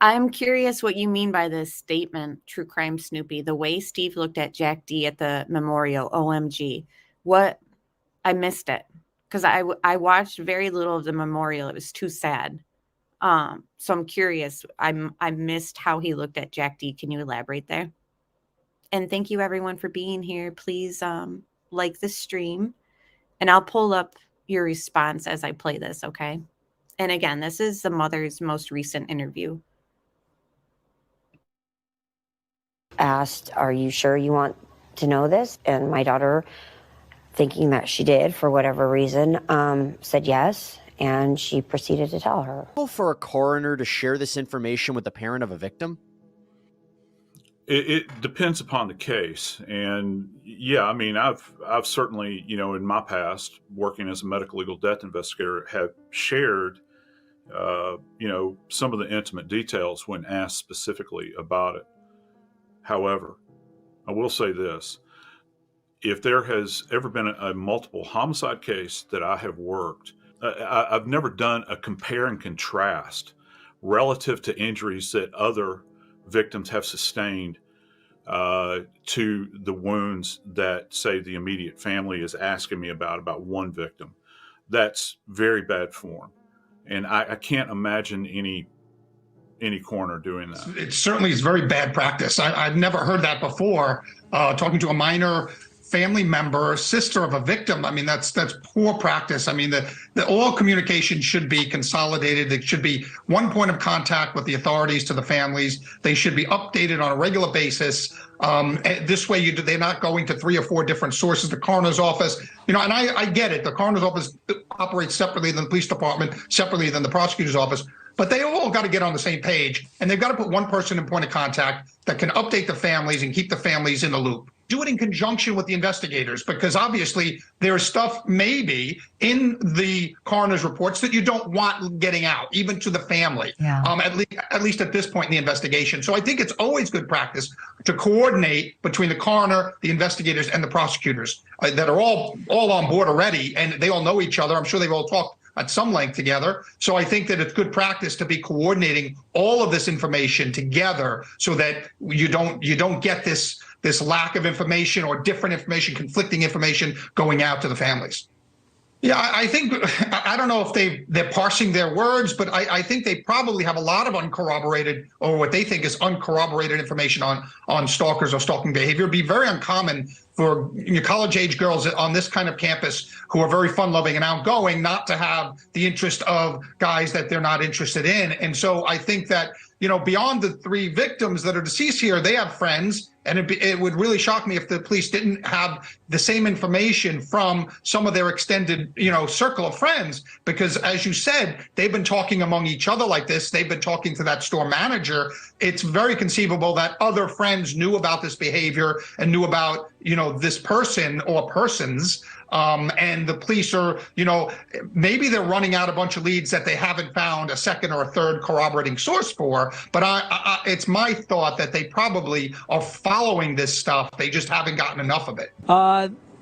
I'm curious what you mean by this statement, True Crime Snoopy. The way Steve looked at Jack D at the memorial, OMG. What? I missed it because I watched very little of the memorial. It was too sad. So I'm curious. I missed how he looked at Jack D. Can you elaborate there? And thank you everyone for being here. Please like the stream, and I'll pull up your response as I play this, okay? And again, this is the mother's most recent interview. Asked, "Are you sure you want to know this?" And my daughter, thinking that she did for whatever reason, said yes. And she proceeded to tell her. For a coroner to share this information with the parent of a victim? It depends upon the case. And yeah, I mean, I've certainly, in my past, working as a medical legal death investigator, have shared, some of the intimate details when asked specifically about it. However, I will say this. If there has ever been a multiple homicide case that I have worked, I've never done a compare and contrast relative to injuries that other victims have sustained to the wounds that, say, the immediate family is asking me about one victim. That's very bad form. And I can't imagine any coroner doing that. It certainly is very bad practice. I've never heard that before. Talking to a minor family member, sister of a victim. I mean, that's poor practice. I mean, the all communication should be consolidated. It should be one point of contact with the authorities to the families. They should be updated on a regular basis. This way, they're not going to 3 or 4 different sources. The coroner's office, and I get it. The coroner's office operates separately than the police department, separately than the prosecutor's office. But they all got to get on the same page, and they've got to put one person in point of contact that can update the families and keep the families in the loop. Do it in conjunction with the investigators, because obviously there is stuff maybe in the coroner's reports that you don't want getting out, even to the family, at least at this point in the investigation. So I think it's always good practice to coordinate between the coroner, the investigators, and the prosecutors that are all on board already, and they all know each other. I'm sure they've all talked at some length together. So I think that it's good practice to be coordinating all of this information together so that you don't get this lack of information or different information, conflicting information going out to the families. Yeah, I think, I don't know if they're parsing their words, but I think they probably have a lot of uncorroborated, or what they think is uncorroborated information on stalkers or stalking behavior. It'd be very uncommon for college-age girls on this kind of campus who are very fun-loving and outgoing not to have the interest of guys that they're not interested in. And so I think that, beyond the 3 victims that are deceased here, they have friends. And it would really shock me if the police didn't have the same information from some of their extended, circle of friends, because as you said, they've been talking among each other like this. They've been talking to that store manager. It's very conceivable that other friends knew about this behavior and knew about, this person or persons. And the police are, maybe they're running out a bunch of leads that they haven't found a second or a third corroborating source for. But it's my thought that they probably are following this stuff. They just haven't gotten enough of it.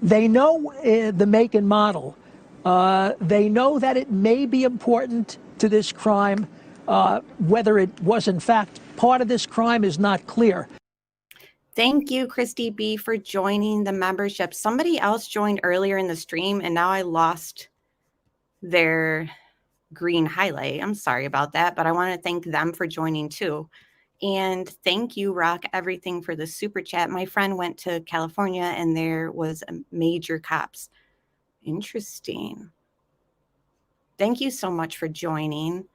They know the make and model. They know that it may be important to this crime. Whether it was, in fact, part of this crime is not clear. Thank you, Christy B, for joining the membership. Somebody else joined earlier in the stream, and now I lost their green highlight. I'm sorry about that, but I want to thank them for joining too. And thank you, Rock Everything, for the super chat. My friend went to California, and there was a major cops. Interesting. Thank you so much for joining.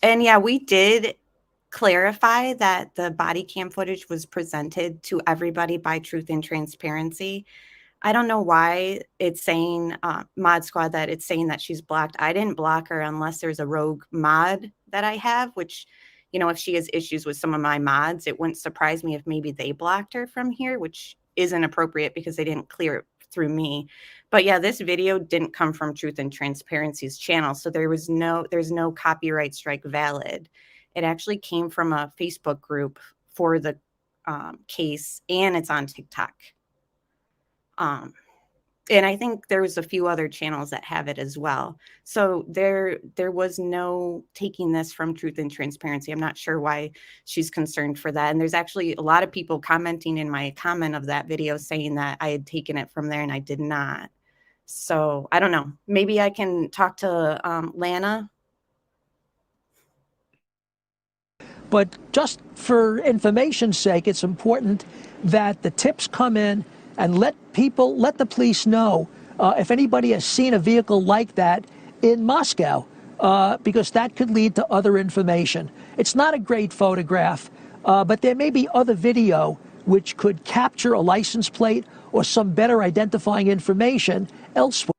And yeah, we did clarify that the body cam footage was presented to everybody by Truth and Transparency. I don't know why it's saying, Mod Squad, that it's saying that she's blocked. I didn't block her unless there's a rogue mod that I have, which, if she has issues with some of my mods, it wouldn't surprise me if maybe they blocked her from here, which isn't appropriate because they didn't clear it through me. But yeah, this video didn't come from Truth and Transparency's channel, so there's no copyright strike valid. It actually came from a Facebook group for the case, and it's on TikTok. And I think there was a few other channels that have it as well. So there was no taking this from Truth and Transparency. I'm not sure why she's concerned for that. And there's actually a lot of people commenting in my comment of that video saying that I had taken it from there, and I did not. So I don't know. Maybe I can talk to Lana. But just for information's sake, it's important that the tips come in and let the police know if anybody has seen a vehicle like that in Moscow, because that could lead to other information. It's not a great photograph, but there may be other video which could capture a license plate or some better identifying information elsewhere.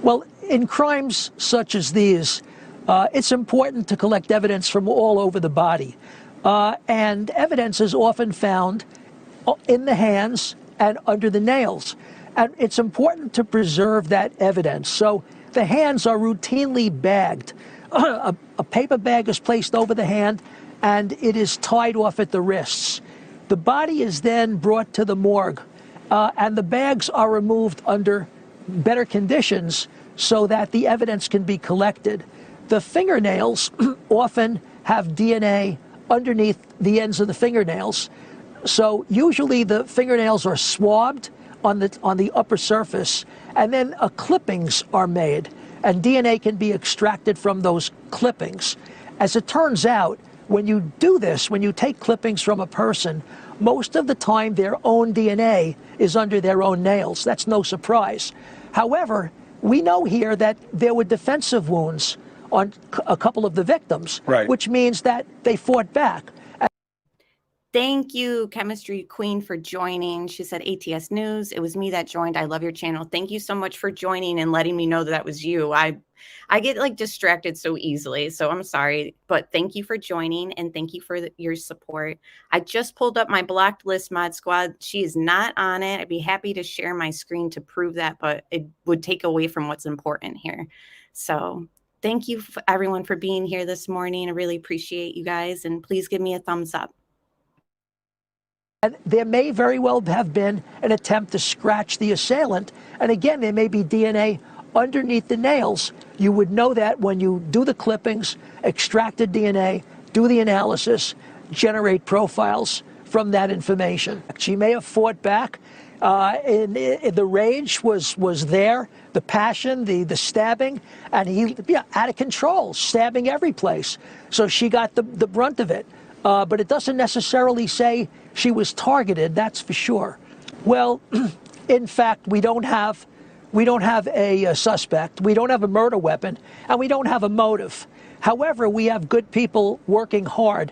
Well, in crimes such as these, it's important to collect evidence from all over the body. And evidence is often found in the hands and under the nails. And it's important to preserve that evidence. So the hands are routinely bagged. A paper bag is placed over the hand, and it is tied off at the wrists. The body is then brought to the morgue, and the bags are removed under better conditions so that the evidence can be collected. The fingernails often have DNA underneath the ends of the fingernails. So usually the fingernails are swabbed on the upper surface, and then clippings are made, and DNA can be extracted from those clippings. As it turns out, when you do this, when you take clippings from a person, most of the time their own DNA is under their own nails. That's no surprise. However, we know here that there were defensive wounds on a couple of the victims, right, which means that they fought back. Thank you, Chemistry Queen, for joining. She said, ATS News, it was me that joined. I love your channel. Thank you so much for joining and letting me know that was you. I get distracted so easily, so I'm sorry. But thank you for joining, and thank you for your support. I just pulled up my blocked list, Mod Squad. She is not on it. I'd be happy to share my screen to prove that, but it would take away from what's important here. So thank you, everyone, for being here this morning. I really appreciate you guys, and please give me a thumbs up. There may very well have been an attempt to scratch the assailant. And again, there may be DNA underneath the nails. You would know that when you do the clippings, extract the DNA, do the analysis, generate profiles from that information. She may have fought back. The rage was there, the passion, the stabbing, and he out of control, stabbing every place. So she got the brunt of it. But it doesn't necessarily say she was targeted, that's for sure. Well, in fact, we don't have a suspect, we don't have a murder weapon, and we don't have a motive. However, we have good people working hard,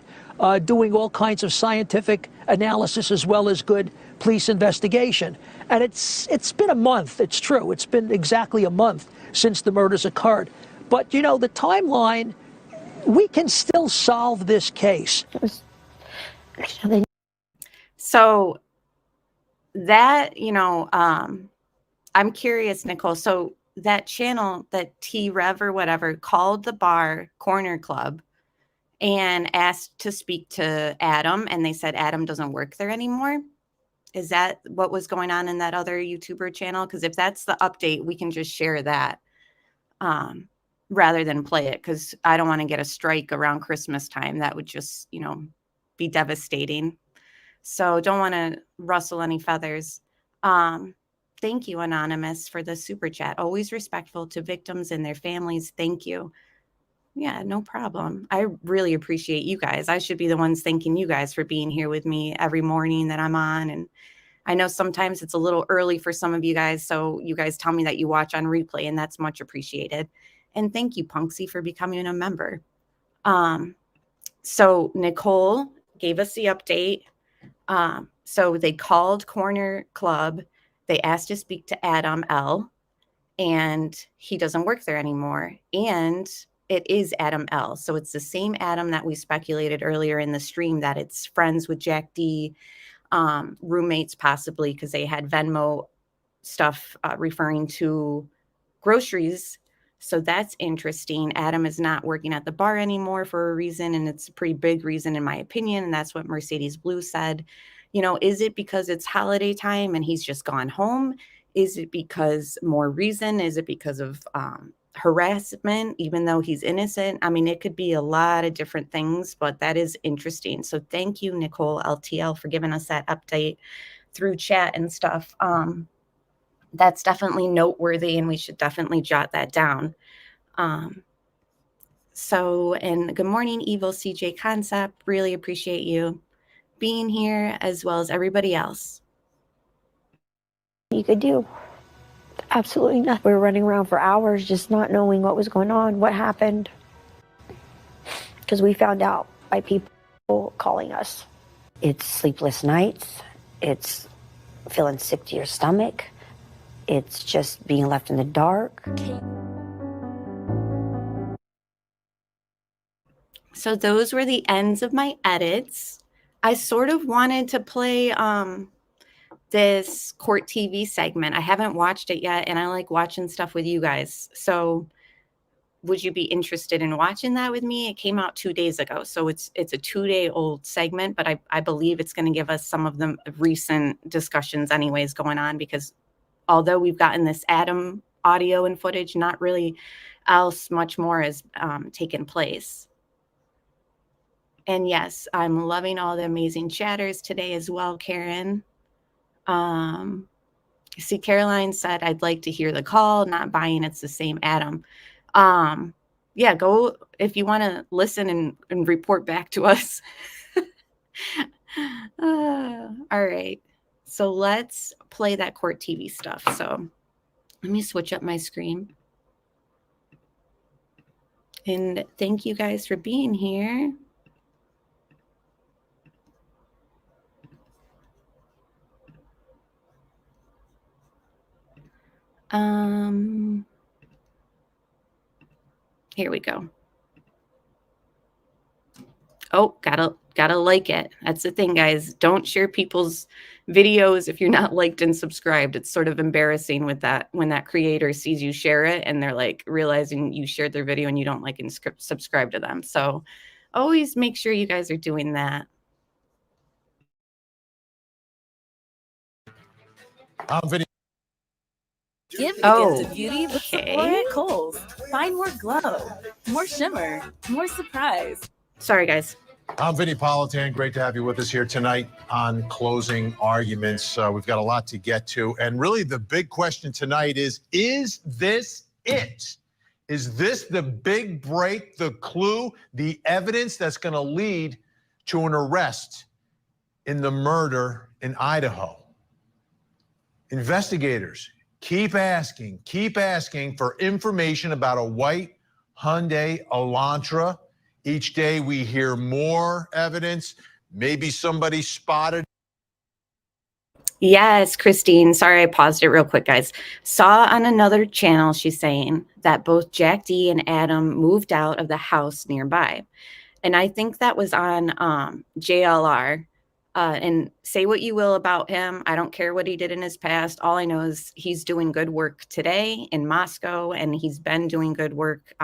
doing all kinds of scientific analysis as well as good police investigation. And it's been a month, it's true. It's been exactly a month since the murders occurred. But, you know, the timeline, we can still solve this case. So that, you know, I'm curious, Nicole. So that channel, that T-Rev or whatever, called the bar Corner Club and asked to speak to Adam, and they said Adam doesn't work there anymore. Is that what was going on in that other YouTuber channel? Because if that's the update, we can just share that rather than play it, because I don't want to get a strike around Christmas time. That would just, you know, be devastating. So don't want to rustle any feathers. Thank you, Anonymous, for the super chat. Always respectful to victims and their families. Thank you. Yeah, no problem. I really appreciate you guys. I should be the ones thanking you guys for being here with me every morning that I'm on. And I know sometimes it's a little early for some of you guys, so you guys tell me that you watch on replay, and that's much appreciated. And thank you, Punksy, for becoming a member. So Nicole gave us the update. So they called Corner Club. They asked to speak to Adam L., and he doesn't work there anymore. And it is Adam L. So it's the same Adam that we speculated earlier in the stream, that it's friends with Jack D, roommates possibly, because they had Venmo stuff referring to groceries. So that's interesting. Adam is not working at the bar anymore for a reason, and it's a pretty big reason in my opinion, and that's what Mercedes Blue said. You know, is it because it's holiday time and he's just gone home? Is it because more reason? Is it because of harassment, even though he's innocent? I mean, it could be a lot of different things, but that is interesting. So thank you, Nicole LTL, for giving us that update through chat and stuff. That's definitely noteworthy, and we should definitely jot that down. So, and good morning, Evil CJ Concept. Really appreciate you being here, as well as everybody else. You could do absolutely nothing. We were running around for hours just not knowing what was going on, what happened. Because we found out by people calling us. It's sleepless nights. It's feeling sick to your stomach. It's just being left in the dark. So those were the ends of my edits. I sort of wanted to play this Court TV segment. I haven't watched it yet, and I like watching stuff with you guys. So would you be interested in watching that with me? It came out 2 days ago, so it's a 2-day-old segment, but I believe it's going to give us some of the recent discussions anyways going on, because although we've gotten this Adam audio and footage, not really else much more has taken place. And yes, I'm loving all the amazing chatters today as well, Karen. See, Caroline said, I'd like to hear the call, not buying it's the same Adam. Yeah, go if you want to listen and report back to us. All right. So let's play that Court TV stuff. So let me switch up my screen. And thank you guys for being here. Here we go. Oh, gotta like it. That's the thing, guys. Don't share people's videos if you're not liked and subscribed. It's sort of embarrassing with that when that creator sees you share it and they're like realizing you shared their video and you don't like and subscribe to them. So always make sure you guys are doing that. Give the gift of beauty with Sephora at Kohl's. Find more glow, more shimmer, more surprise. Sorry, guys. I'm Vinny Politan. Great to have you with us here tonight on Closing Arguments. We've got a lot to get to. And really the big question tonight is this it? Is this the big break, the clue, the evidence that's going to lead to an arrest in the murder in Idaho? Investigators keep asking for information about a white Hyundai Elantra. Each day we hear more evidence. Maybe somebody spotted. Yes, Christine. Sorry, I paused it real quick, guys. Saw on another channel, she's saying that both Jack D and Adam moved out of the house nearby. And I think that was on JLR. And say what you will about him. I don't care what he did in his past. All I know is he's doing good work today in Moscow, and he's been doing good work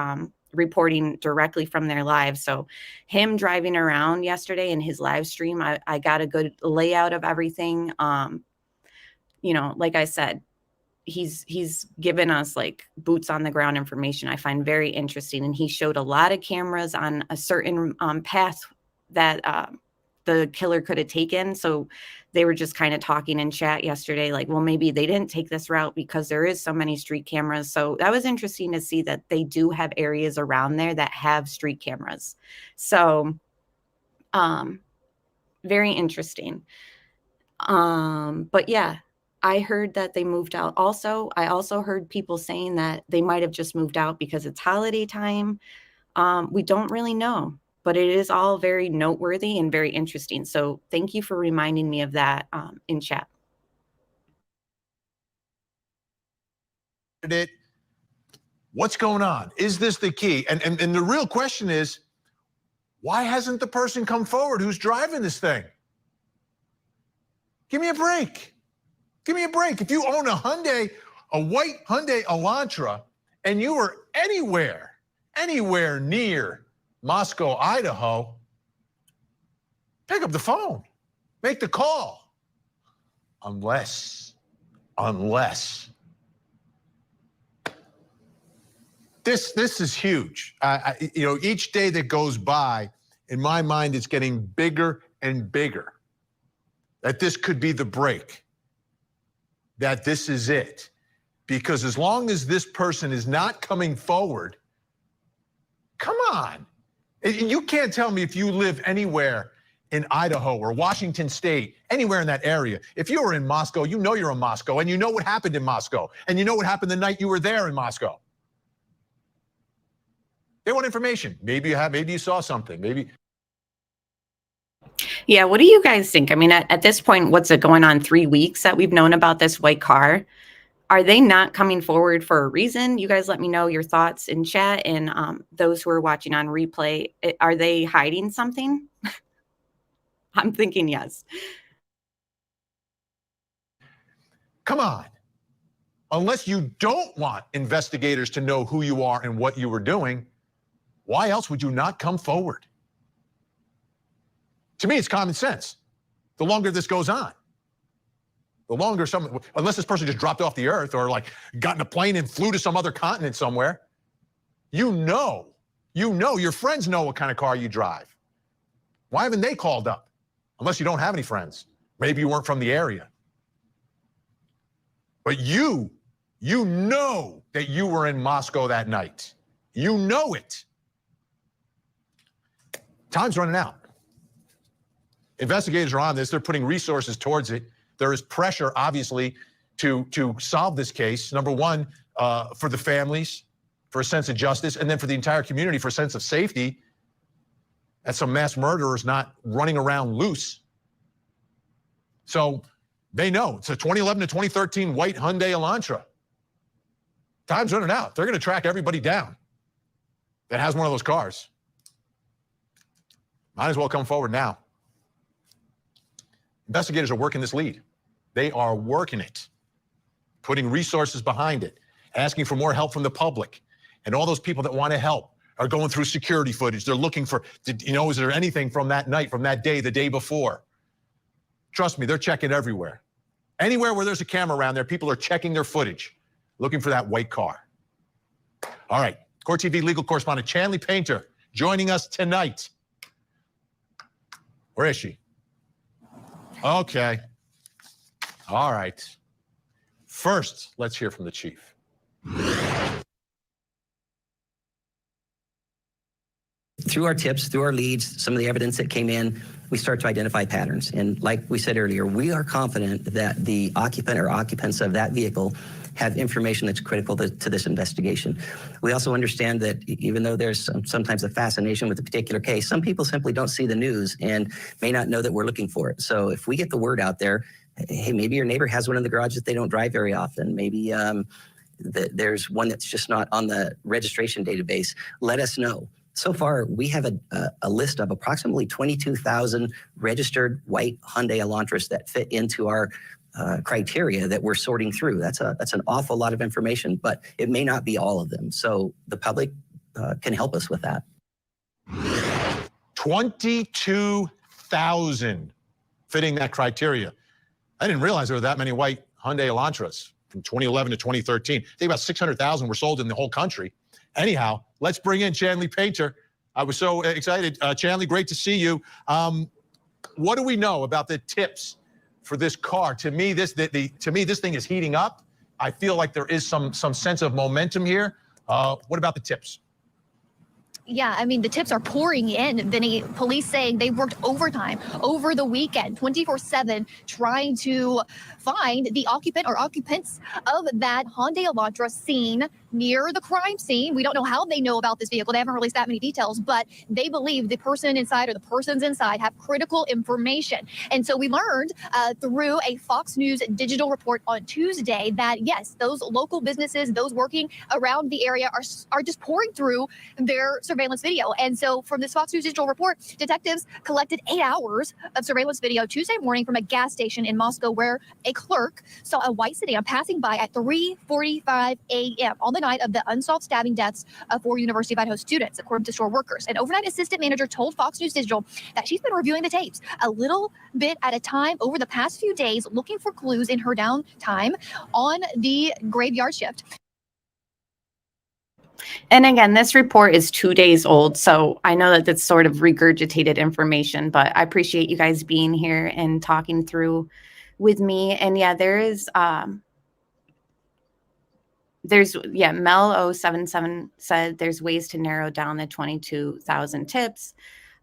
reporting directly from their lives. So him driving around yesterday in his live stream, I got a good layout of everything. You know, like I said, he's given us like boots on the ground information I find very interesting. And he showed a lot of cameras on a certain path that the killer could have taken. So they were just kind of talking in chat yesterday, like, well, maybe they didn't take this route because there is so many street cameras. So that was interesting to see that they do have areas around there that have street cameras. So very interesting. But yeah, I heard that they moved out. Also, I also heard people saying that they might have just moved out because it's holiday time. We don't really know, but it is all very noteworthy and very interesting. So thank you for reminding me of that in chat. What's going on? Is this the key? And the real question is, why hasn't the person come forward who's driving this thing? Give me a break. Give me a break. If you own a Hyundai, a white Hyundai Elantra, and you were anywhere near Moscow, Idaho, pick up the phone, make the call. Unless this is huge. You know, each day that goes by, in my mind, it's getting bigger and bigger. That this could be the break. That this is it. Because as long as this person is not coming forward, come on. You can't tell me if you live anywhere in Idaho or Washington State, anywhere in that area. If you were in Moscow, you know you're in Moscow, and you know what happened in Moscow, and you know what happened the night you were there in Moscow. They want information. Maybe you saw something. Maybe. Yeah, what do you guys think? I mean, at this point, what's it going on 3 weeks that we've known about this white car? Are they not coming forward for a reason? You guys let me know your thoughts in chat, and those who are watching on replay, are they hiding something? I'm thinking yes. Come on. Unless you don't want investigators to know who you are and what you were doing, why else would you not come forward? To me, it's common sense. The longer this goes on, the longer unless this person just dropped off the earth or like got in a plane and flew to some other continent somewhere, you know, your friends know what kind of car you drive. Why haven't they called up? Unless you don't have any friends. Maybe you weren't from the area. But you know that you were in Moscow that night. You know it. Time's running out. Investigators are on this. They're putting resources towards it. There is pressure, obviously, to solve this case. Number one, for the families, for a sense of justice, and then for the entire community for a sense of safety. That some mass murderer is not running around loose. So they know it's a 2011 to 2013 white Hyundai Elantra. Time's running out. They're going to track everybody down that has one of those cars. Might as well come forward now. Investigators are working this lead. They are working it, putting resources behind it, asking for more help from the public. And all those people that want to help are going through security footage. They're looking for, is there anything from that night, from that day, the day before? Trust me, they're checking everywhere. Anywhere where there's a camera around there, people are checking their footage, looking for that white car. All right, Court TV legal correspondent Chanley Painter joining us tonight. Where is she? Okay. All right. First, let's hear from the chief. Through our tips, through our leads, some of the evidence that came in, we start to identify patterns. And like we said earlier, we are confident that the occupant or occupants of that vehicle have information that's critical to this investigation. We also understand that even though there's sometimes a fascination with a particular case, some people simply don't see the news and may not know that we're looking for it. So if we get the word out there, hey, maybe your neighbor has one in the garage that they don't drive very often. Maybe there's one that's just not on the registration database. Let us know. So far, we have a list of approximately 22,000 registered white Hyundai Elantras that fit into our criteria that we're sorting through. That's an awful lot of information, but it may not be all of them. So the public can help us with that. 22,000 fitting that criteria. I didn't realize there were that many white Hyundai Elantras from 2011 to 2013. I think about 600,000 were sold in the whole country. Anyhow, let's bring in Chanley Painter. I was so excited. Chanley, great to see you. What do we know about the tips for this car? To me, this thing is heating up. I feel like there is some sense of momentum here. What about the tips? Yeah, I mean, the tips are pouring in. Vinny, police saying they worked overtime over the weekend, 24/7, trying to find the occupant or occupants of that Hyundai Elantra seen near the crime scene. We don't know how they know about this vehicle. They haven't released that many details, but they believe the person inside or the persons inside have critical information. And so we learned through a Fox News digital report on Tuesday that, yes, those local businesses, those working around the area are just pouring through their surveillance video. And so from this Fox News digital report, detectives collected 8 hours of surveillance video Tuesday morning from a gas station in Moscow where a clerk saw a white sedan passing by at 3:45 a.m. on the night of the unsolved stabbing deaths of 4 University of Idaho students, according to store workers. An overnight assistant manager told Fox News Digital that she's been reviewing the tapes a little bit at a time over the past few days, looking for clues in her downtime on the graveyard shift. And again, this report is 2 days old, so I know that that's sort of regurgitated information, but I appreciate you guys being here and talking through with me. And yeah, there's Mel 077 said there's ways to narrow down the 22,000 tips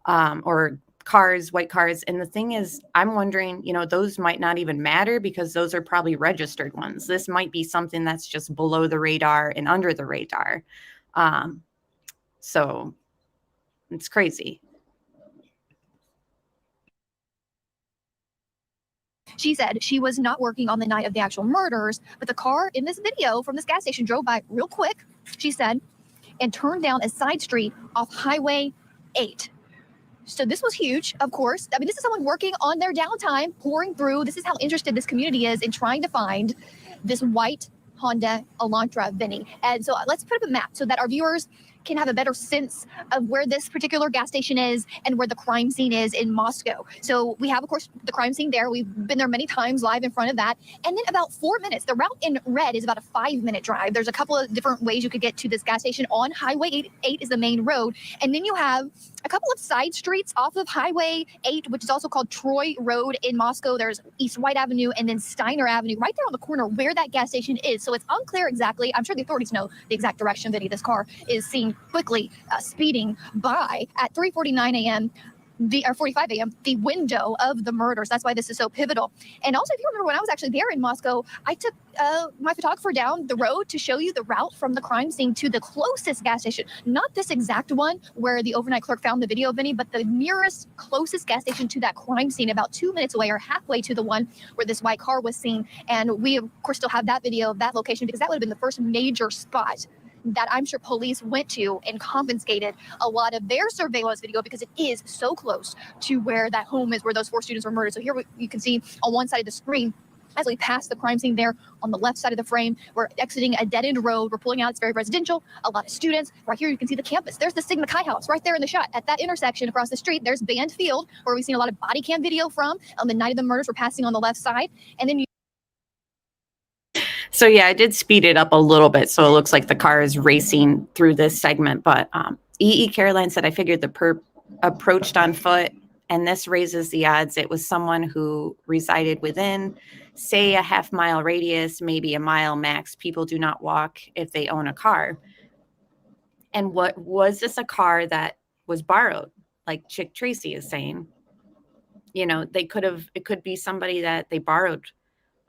or cars, white cars. And the thing is, I'm wondering, those might not even matter because those are probably registered ones. This might be something that's just below the radar and under the radar. So it's crazy. She said she was not working on the night of the actual murders, but the car in this video from this gas station drove by real quick, she said, and turned down a side street off Highway 8. So this was huge, of course. I mean, this is someone working on their downtime, pouring through. This is how interested this community is in trying to find this white Honda Elantra, Vinny. And so let's put up a map so that our viewers can have a better sense of where this particular gas station is and where the crime scene is in Moscow. So we have, of course, the crime scene there. We've been there many times live in front of that. And then about 4 minutes, the route in red is about a 5-minute drive. There's a couple of different ways you could get to this gas station. On Highway 8 is the main road. And then you have a couple of side streets off of Highway 8, which is also called Troy Road in Moscow. There's East White Avenue and then Steiner Avenue right there on the corner where that gas station is. So it's unclear exactly. I'm sure the authorities know the exact direction that this car is seen quickly speeding by at 3:49 a.m. 45 a.m., the window of the murders. That's why this is so pivotal. And also, if you remember, when I was actually there in Moscow, I took my photographer down the road to show you the route from the crime scene to the closest gas station. Not this exact one where the overnight clerk found the video, Vinny, but the nearest closest gas station to that crime scene, about 2 minutes away or halfway to the one where this white car was seen. And we, of course, still have that video of that location because that would have been the first major spot that I'm sure police went to and confiscated a lot of their surveillance video because it is so close to where that home is where those 4 students were murdered. So here you can see on one side of the screen, as we pass the crime scene there on the left side of the frame, we're exiting a dead-end road. We're pulling out. It's very residential. A lot of students. Right here, you can see the campus. There's the Sigma Chi house right there in the shot. At that intersection across the street, there's Band Field, where we've seen a lot of body cam video from. On the night of the murders, we're passing on the left side. And then So yeah, I did speed it up a little bit, so it looks like the car is racing through this segment. But Caroline said, I figured the perp approached on foot And this raises the odds it was someone who resided within, say, a half-mile radius, maybe a mile max. People do not walk if they own a car. And what was this a car that was borrowed, like Chick Tracy is saying? You know, it could be somebody that they borrowed.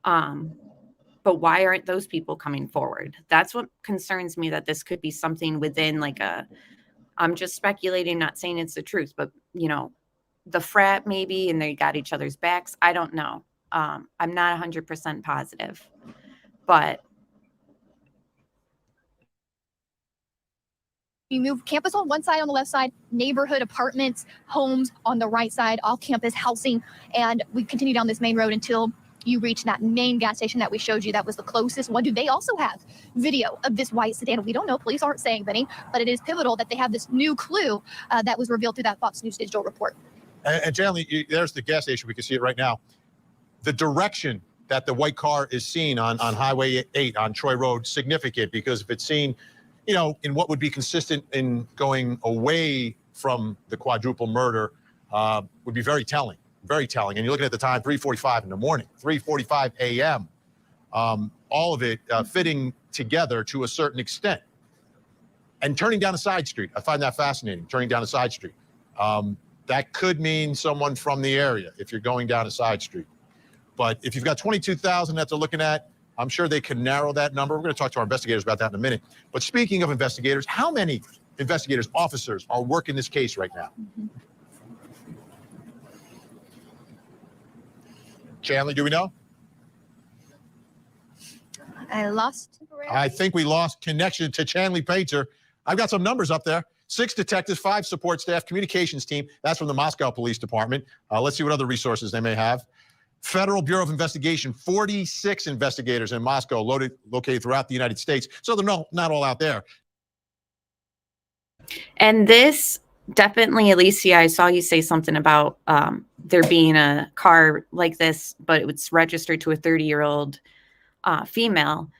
But why aren't those people coming forward? That's what concerns me, that this could be something within like I'm just speculating, not saying it's the truth, but you know, the frat maybe, and they got each other's backs. I don't know. I'm not 100% positive, but you move campus on one side, on the left side, neighborhood apartments, homes on the right side, off campus housing, and we continue down this main road until you reach that main gas station that we showed you. That was the closest one. Do they also have video of this white sedan? We don't know. Police aren't saying any, but it is pivotal that they have this new clue that was revealed through that Fox News digital report. And Janley, there's the gas station. We can see it right now. The direction that the white car is seen on Highway 8 on Troy Road, significant, because if it's seen, you know, in what would be consistent in going away from the quadruple murder, would be very telling. Very telling. And you're looking at the time, 3:45 in the morning, 3:45 a.m. All of it fitting together to a certain extent. And turning down a side street, I find that fascinating, turning down a side street. That could mean someone from the area if you're going down a side street. But if you've got 22,000 that they're looking at, I'm sure they can narrow that number. We're going to talk to our investigators about that in a minute. But speaking of investigators, how many investigators, officers are working this case right now? Chandler, do we know? I lost. I think we lost connection to Chandler Painter. I've got some numbers up there. 6 detectives, 5 support staff, communications team. That's from the Moscow Police Department. Let's see what other resources they may have. Federal Bureau of Investigation, 46 investigators in Moscow located throughout the United States. So they're not all out there. And this definitely, Alicia, I saw you say something about there being a car like this, but it's registered to a 30-year-old female.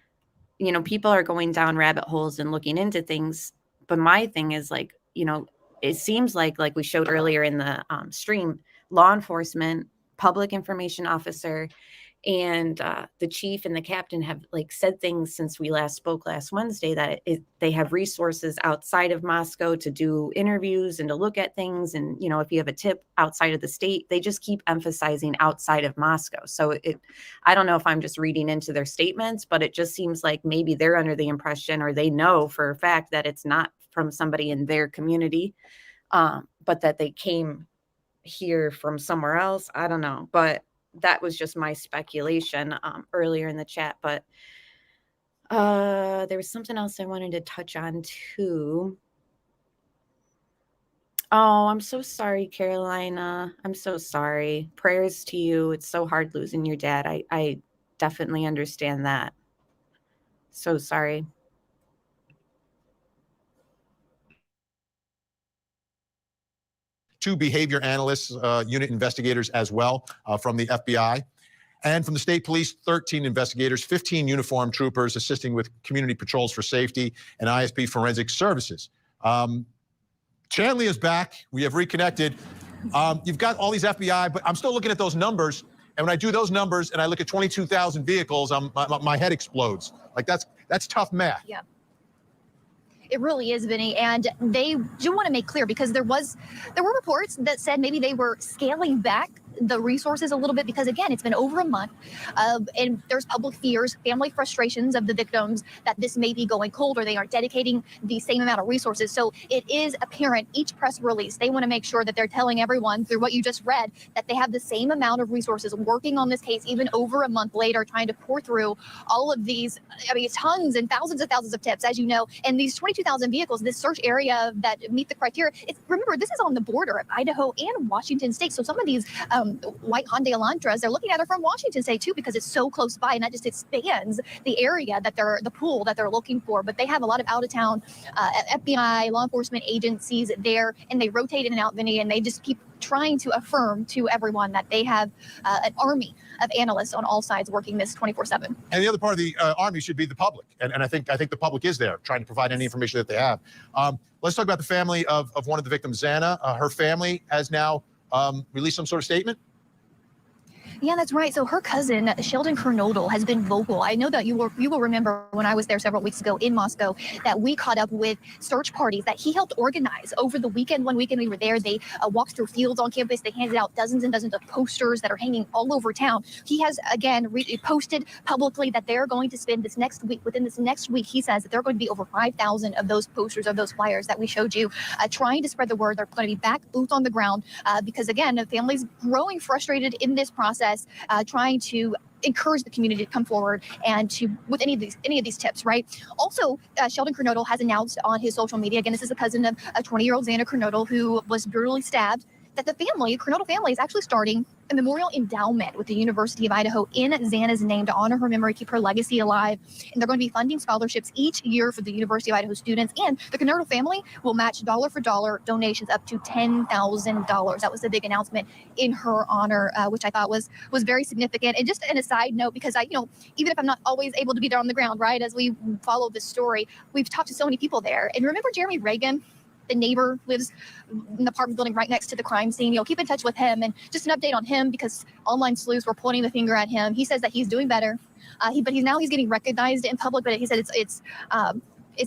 You know, people are going down rabbit holes and looking into things. But my thing is, like, you know, it seems like we showed earlier in the stream, law enforcement, public information officer, and the chief and the captain have like said things since we last spoke last Wednesday that they have resources outside of Moscow to do interviews and to look at things. And, you know, if you have a tip outside of the state, they just keep emphasizing outside of Moscow. So I don't know if I'm just reading into their statements, but it just seems like maybe they're under the impression, or they know for a fact, that it's not from somebody in their community, but that they came here from somewhere else. I don't know, but that was just my speculation earlier in the chat. But there was something else I wanted to touch on too. Oh, I'm so sorry, Carolina. I'm so sorry. Prayers to you. It's so hard losing your dad. I definitely understand that. So sorry. Two behavior analysts, unit investigators as well from the FBI. And from the state police, 13 investigators, 15 uniformed troopers assisting with community patrols for safety and ISP forensic services. Chandler is back. We have reconnected. You've got all these FBI, but I'm still looking at those numbers. And when I do those numbers and I look at 22,000 vehicles, my head explodes. Like that's tough math. Yeah. It really is, Vinny, and they do want to make clear, because there were reports that said maybe they were scaling back the resources a little bit, because again, it's been over a month, and there's public fears, family frustrations of the victims that this may be going cold, or they aren't dedicating the same amount of resources. So it is apparent, each press release, they want to make sure that they're telling everyone through what you just read that they have the same amount of resources working on this case, even over a month later, trying to pour through all of these, I mean, tons and thousands of tips, as you know, and these 22,000 vehicles, this search area that meet the criteria. Remember, this is on the border of Idaho and Washington State. So some of these white Hyundai Elantras, they're looking at it from Washington State too, because it's so close by, and that just expands the area that the pool that they're looking for. But they have a lot of out-of-town FBI, law enforcement agencies there, and they rotate in and out, Vinny, and they just keep trying to affirm to everyone that they have an army of analysts on all sides working this 24/7. And the other part of the army should be the public, and I think the public is there trying to provide any information that they have. Let's talk about the family of one of the victims, Xana. Her family has now release some sort of statement? Yeah, that's right. So her cousin, Sheldon Kernodle, has been vocal. I know that you will remember when I was there several weeks ago in Moscow that we caught up with search parties that he helped organize over the weekend. One weekend we were there, they walked through fields on campus. They handed out dozens and dozens of posters that are hanging all over town. He has, again, posted publicly that they're going to spend this next week, within this next week, he says that there are going to be over 5,000 of those posters, of those flyers that we showed you, trying to spread the word. They're going to be back, boots on the ground, because, again, the family's growing frustrated in this process. Trying to encourage the community to come forward and to with any of these tips, right? Also, Sheldon Kernodle has announced on his social media, again, this is a cousin of a 20-year-old Xana Kernodle who was brutally stabbed, that the Kernodle family is actually starting a memorial endowment with the University of Idaho in Xana's name to honor her memory, keep her legacy alive. And they're going to be funding scholarships each year for the University of Idaho students. And the Kernodle family will match dollar for dollar donations up to $10,000. That was the big announcement in her honor, which I thought was very significant. And just an aside note, because even if I'm not always able to be there on the ground, right, as we follow this story, we've talked to so many people there. And remember Jeremy Reagan? The neighbor lives in the apartment building right next to the crime scene. Keep in touch with him, and just an update on him because online sleuths were pointing the finger at him. He says that he's doing better, but he's getting recognized in public. But he said it's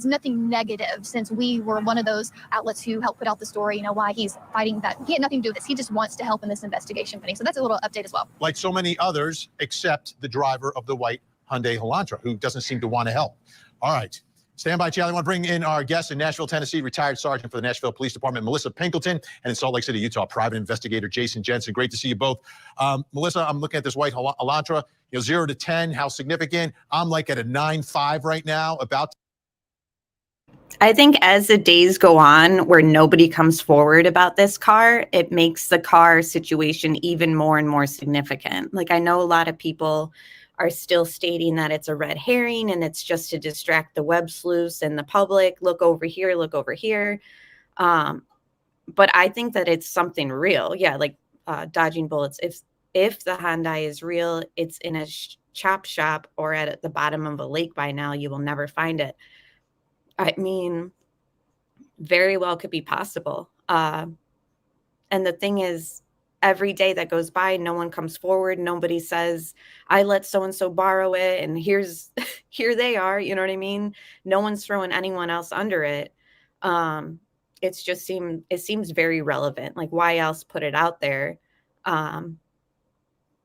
nothing negative, since we were one of those outlets who helped put out the story. Why he's fighting that. He had nothing to do with this. He just wants to help in this investigation, Penny. So that's a little update as well. Like so many others, except the driver of the white Hyundai Elantra, who doesn't seem to want to help. All right. Stand by, Charlie. I want to bring in our guest in Nashville, Tennessee, retired sergeant for the Nashville Police Department, Melissa Pinkleton, and in Salt Lake City, Utah, private investigator Jason Jensen. Great to see you both. Melissa, I'm looking at this white Elantra, 0 to 10, how significant? I'm like at a 9.5 right now, I think as the days go on where nobody comes forward about this car, it makes the car situation even more and more significant. Like, I know a lot of people are still stating that it's a red herring and it's just to distract the web sleuths and the public. Look over here, look over here. But I think that it's something real. Yeah, like dodging bullets. If the Hyundai is real, it's in a chop shop or at the bottom of a lake by now. You will never find it. I mean, very well could be possible. And the thing is, every day that goes by, no one comes forward. Nobody says, I let so-and-so borrow it, and here they are. You know what I mean? No one's throwing anyone else under it. It seems very relevant. Like, why else put it out there?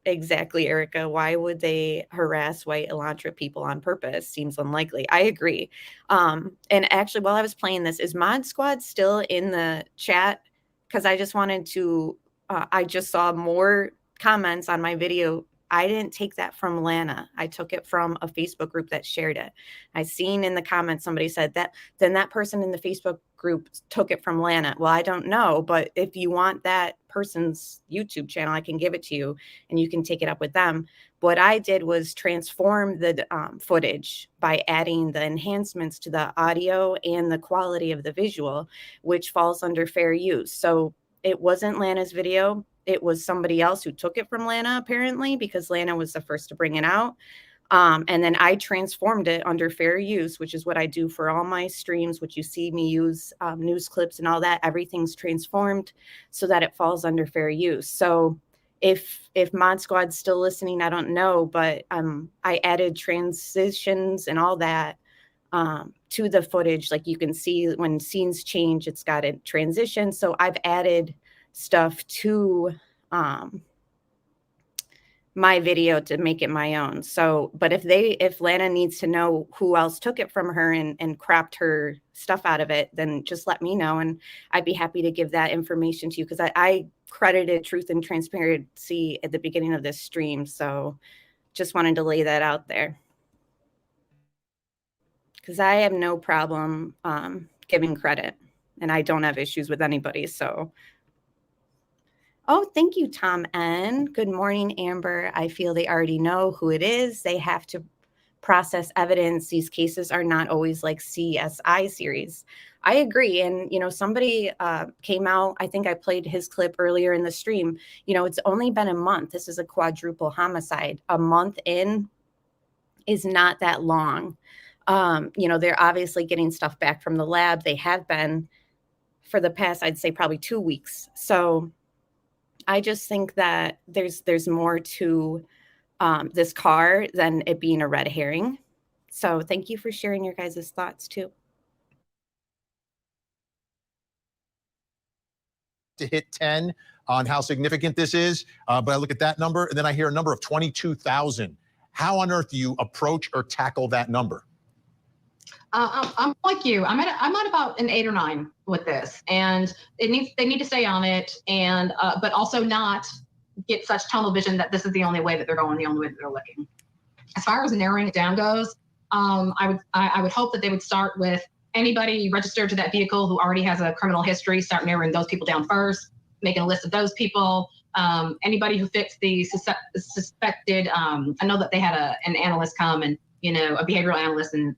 Exactly, Erica. Why would they harass white Elantra people on purpose? Seems unlikely. I agree. And actually, while I was playing this, is Mod Squad still in the chat? Because I just wanted to, I just saw more comments on my video. I didn't take that from Lana. I took it from a Facebook group that shared it. I seen in the comments somebody said that, then that person in the Facebook group took it from Lana. Well, I don't know, but if you want that person's YouTube channel, I can give it to you and you can take it up with them. What I did was transform the footage by adding the enhancements to the audio and the quality of the visual, which falls under fair use. So it wasn't Lana's video. It was somebody else who took it from Lana, apparently, because Lana was the first to bring it out. And then I transformed it under fair use, which is what I do for all my streams, which you see me use news clips and all that. Everything's transformed so that it falls under fair use. So if Mod Squad's still listening, I don't know, but I added transitions and all that to the footage. Like, you can see when scenes change, it's got a transition. So I've added stuff to my video to make it my own. So, but if Lana needs to know who else took it from her and cropped her stuff out of it, then just let me know, and I'd be happy to give that information to you, because I credited Truth and Transparency at the beginning of this stream. So just wanted to lay that out there, because I have no problem giving credit, and I don't have issues with anybody. So, oh, thank you, Tom N. Good morning, Amber. I feel they already know who it is. They have to process evidence. These cases are not always like CSI series. I agree. And, somebody came out, I think I played his clip earlier in the stream. It's only been a month. This is a quadruple homicide. A month in is not that long. They're obviously getting stuff back from the lab. They have been for the past, I'd say probably 2 weeks. So I just think that there's more to this car than it being a red herring. So thank you for sharing your guys' thoughts too. To hit 10 on how significant this is, but I look at that number and then I hear a number of 22,000. How on earth do you approach or tackle that number? I'm like you. I'm at about an 8 or 9 with this, and they need to stay on it, and but also not get such tunnel vision that this is the only way that they're going, the only way that they're looking. As far as narrowing it down goes, I would hope that they would start with anybody registered to that vehicle who already has a criminal history. Start narrowing those people down first, making a list of those people. Anybody who fits the suspected. I know that they had an analyst come, and a behavioral analyst, and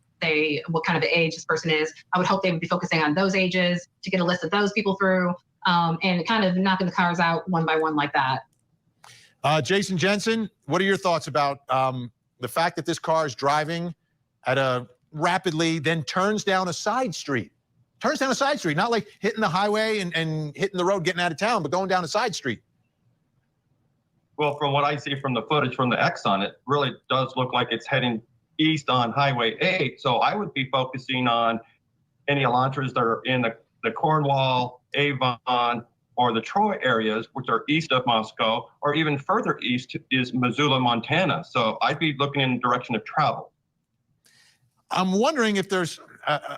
what kind of age this person is. I would hope they would be focusing on those ages to get a list of those people through, and kind of knocking the cars out one by one like that. Jason Jensen, what are your thoughts about the fact that this car is driving at a rapidly, then turns down a side street? Turns down a side street, not like hitting the highway and hitting the road, getting out of town, but going down a side street. Well, from what I see from the footage from the Exxon, it really does look like it's heading east on Highway 8. So I would be focusing on any Elantras that are in the Cornwall, Avon, or the Troy areas, which are east of Moscow, or even further east is Missoula, Montana. So I'd be looking in the direction of travel. I'm wondering if there's,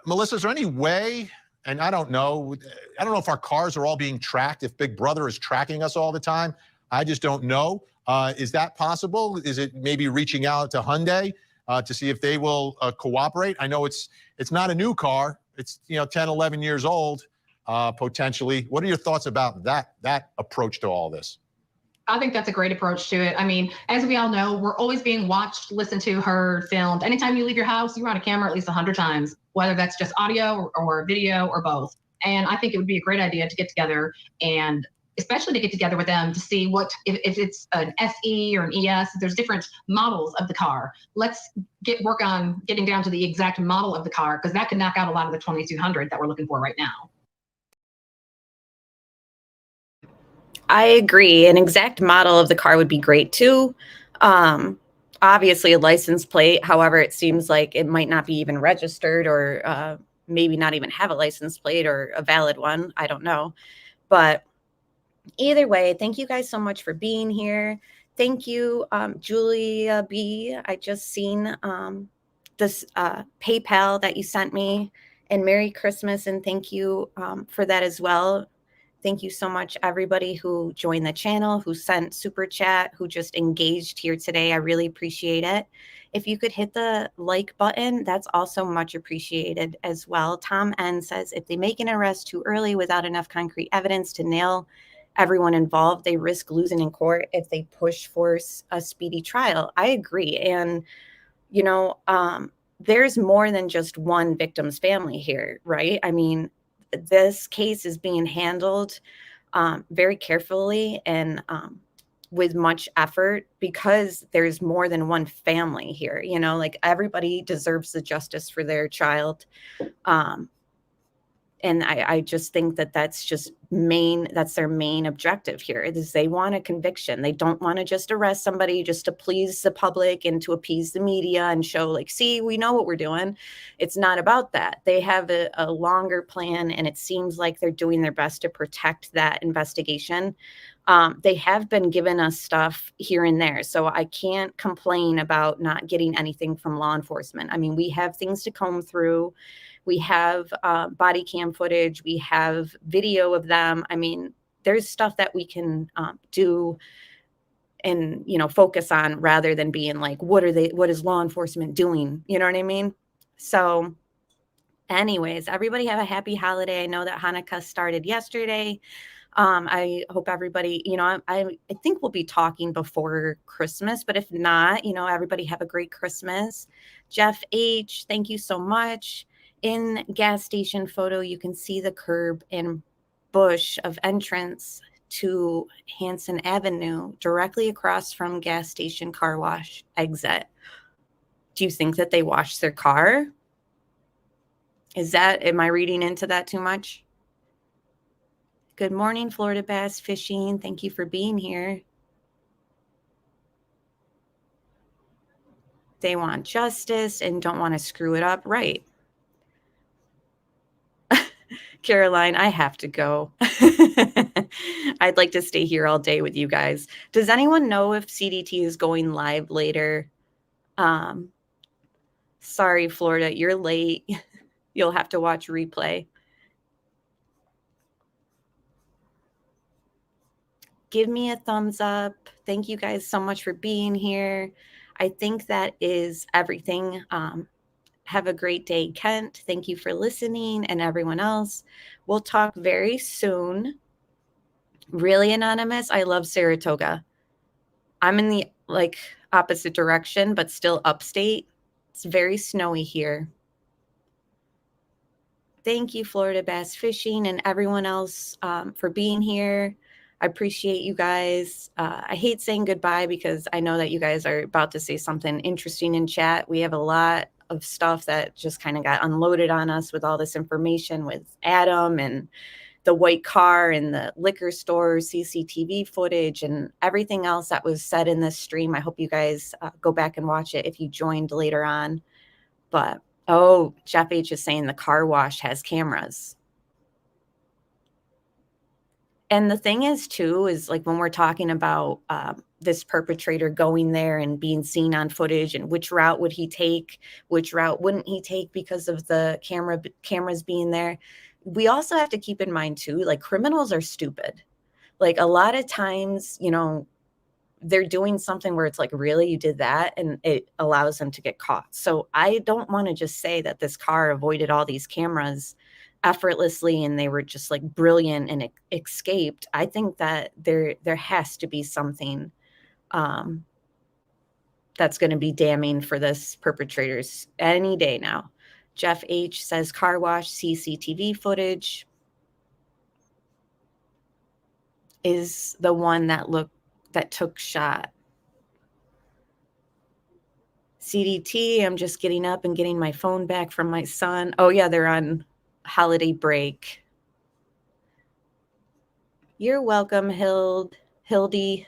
Melissa, is there any way, and I don't know if our cars are all being tracked, if Big Brother is tracking us all the time. I just don't know. Is that possible? Is it maybe reaching out to Hyundai to see if they will cooperate? I know it's not a new car. It's 10, 11 years old, potentially. What are your thoughts about that approach to all this? I think that's a great approach to it. I mean, as we all know, we're always being watched, listened to, heard, filmed. Anytime you leave your house, you're on a camera at least 100 times, whether that's just audio or video or both. And I think it would be a great idea to get together, and especially to get together with them to see what, if it's an SE or an ES, there's different models of the car. Let's work on getting down to the exact model of the car, because that could knock out a lot of the 2200 that we're looking for right now. I agree. An exact model of the car would be great too. Obviously a license plate. However, it seems like it might not be even registered, or maybe not even have a license plate or a valid one. I don't know. But either way, thank you guys so much for being here. Thank you, Julia B. I just seen this PayPal that you sent me, and Merry Christmas, and thank you for that as well. Thank you so much, everybody who joined the channel, who sent super chat, who just engaged here today. I really appreciate it. If you could hit the like button, that's also much appreciated as well. Tom N says, if they make an arrest too early without enough concrete evidence to nail everyone involved, they risk losing in court if they push for a speedy trial. I agree. And, there's more than just one victim's family here, right? I mean, this case is being handled very carefully and with much effort, because there's more than one family here. Like, everybody deserves the justice for their child. And I just think that that's their main objective here, is they want a conviction. They don't want to just arrest somebody just to please the public and to appease the media and show, like, see, we know what we're doing. It's not about that. They have a longer plan, and it seems like they're doing their best to protect that investigation. They have been giving us stuff here and there, so I can't complain about not getting anything from law enforcement. I mean, we have things to comb through. We have body cam footage. We have video of them. I mean, there's stuff that we can do and, focus on, rather than being like, what is law enforcement doing? You know what I mean? So anyways, everybody have a happy holiday. I know that Hanukkah started yesterday. I hope everybody, I think we'll be talking before Christmas, but if not, everybody have a great Christmas. Jeff H., thank you so much. In gas station photo, you can see the curb and bush of entrance to Hanson Avenue, directly across from gas station car wash exit. Do you think that they washed their car? Am I reading into that too much? Good morning, Florida Bass Fishing. Thank you for being here. They want justice and don't want to screw it up. Right. Caroline, I have to go. I'd like to stay here all day with you guys. Does anyone know if CDT is going live later? Sorry, Florida, you're late. You'll have to watch replay. Give me a thumbs up. Thank you guys so much for being here. I think that is everything. Have a great day, Kent. Thank you for listening, and everyone else. We'll talk very soon. Really, Anonymous, I love Saratoga. I'm in the opposite direction, but still upstate. It's very snowy here. Thank you, Florida Bass Fishing, and everyone else for being here. I appreciate you guys. I hate saying goodbye because I know that you guys are about to say something interesting in chat. We have a lot of stuff that just kind of got unloaded on us with all this information with Adam and the white car and the liquor store CCTV footage and everything else that was said in this stream. I hope you guys go back and watch it if you joined later on. But, oh, Jeff H is saying the car wash has cameras. And the thing is, too, is like when we're talking about this perpetrator going there and being seen on footage and which route would he take, which route wouldn't he take because of the cameras being there. We also have to keep in mind, too, like criminals are stupid. Like a lot of times, you know, they're doing something where it's like, really, you did that? And it allows them to get caught. So I don't want to just say that this car avoided all these cameras effortlessly and they were just like brilliant and escaped. I think that there has to be something that's going to be damning for this perpetrators any day now. Jeff H says car wash CCTV footage is the one that took shot. CDT, I'm just getting up and getting my phone back from my son. Oh yeah, they're on holiday break. You're welcome, Hildy.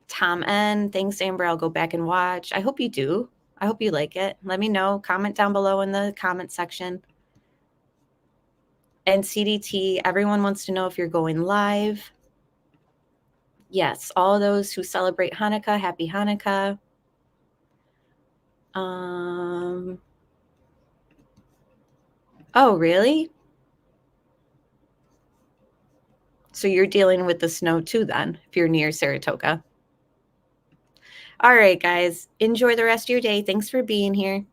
Tom N. Thanks, Amber. I'll go back and watch. I hope you do. I hope you like it. Let me know. Comment down below in the comment section. And CDT, everyone wants to know if you're going live. Yes, all those who celebrate Hanukkah, happy Hanukkah. Oh, really? So you're dealing with the snow too then, if you're near Saratoga. All right, guys. Enjoy the rest of your day. Thanks for being here.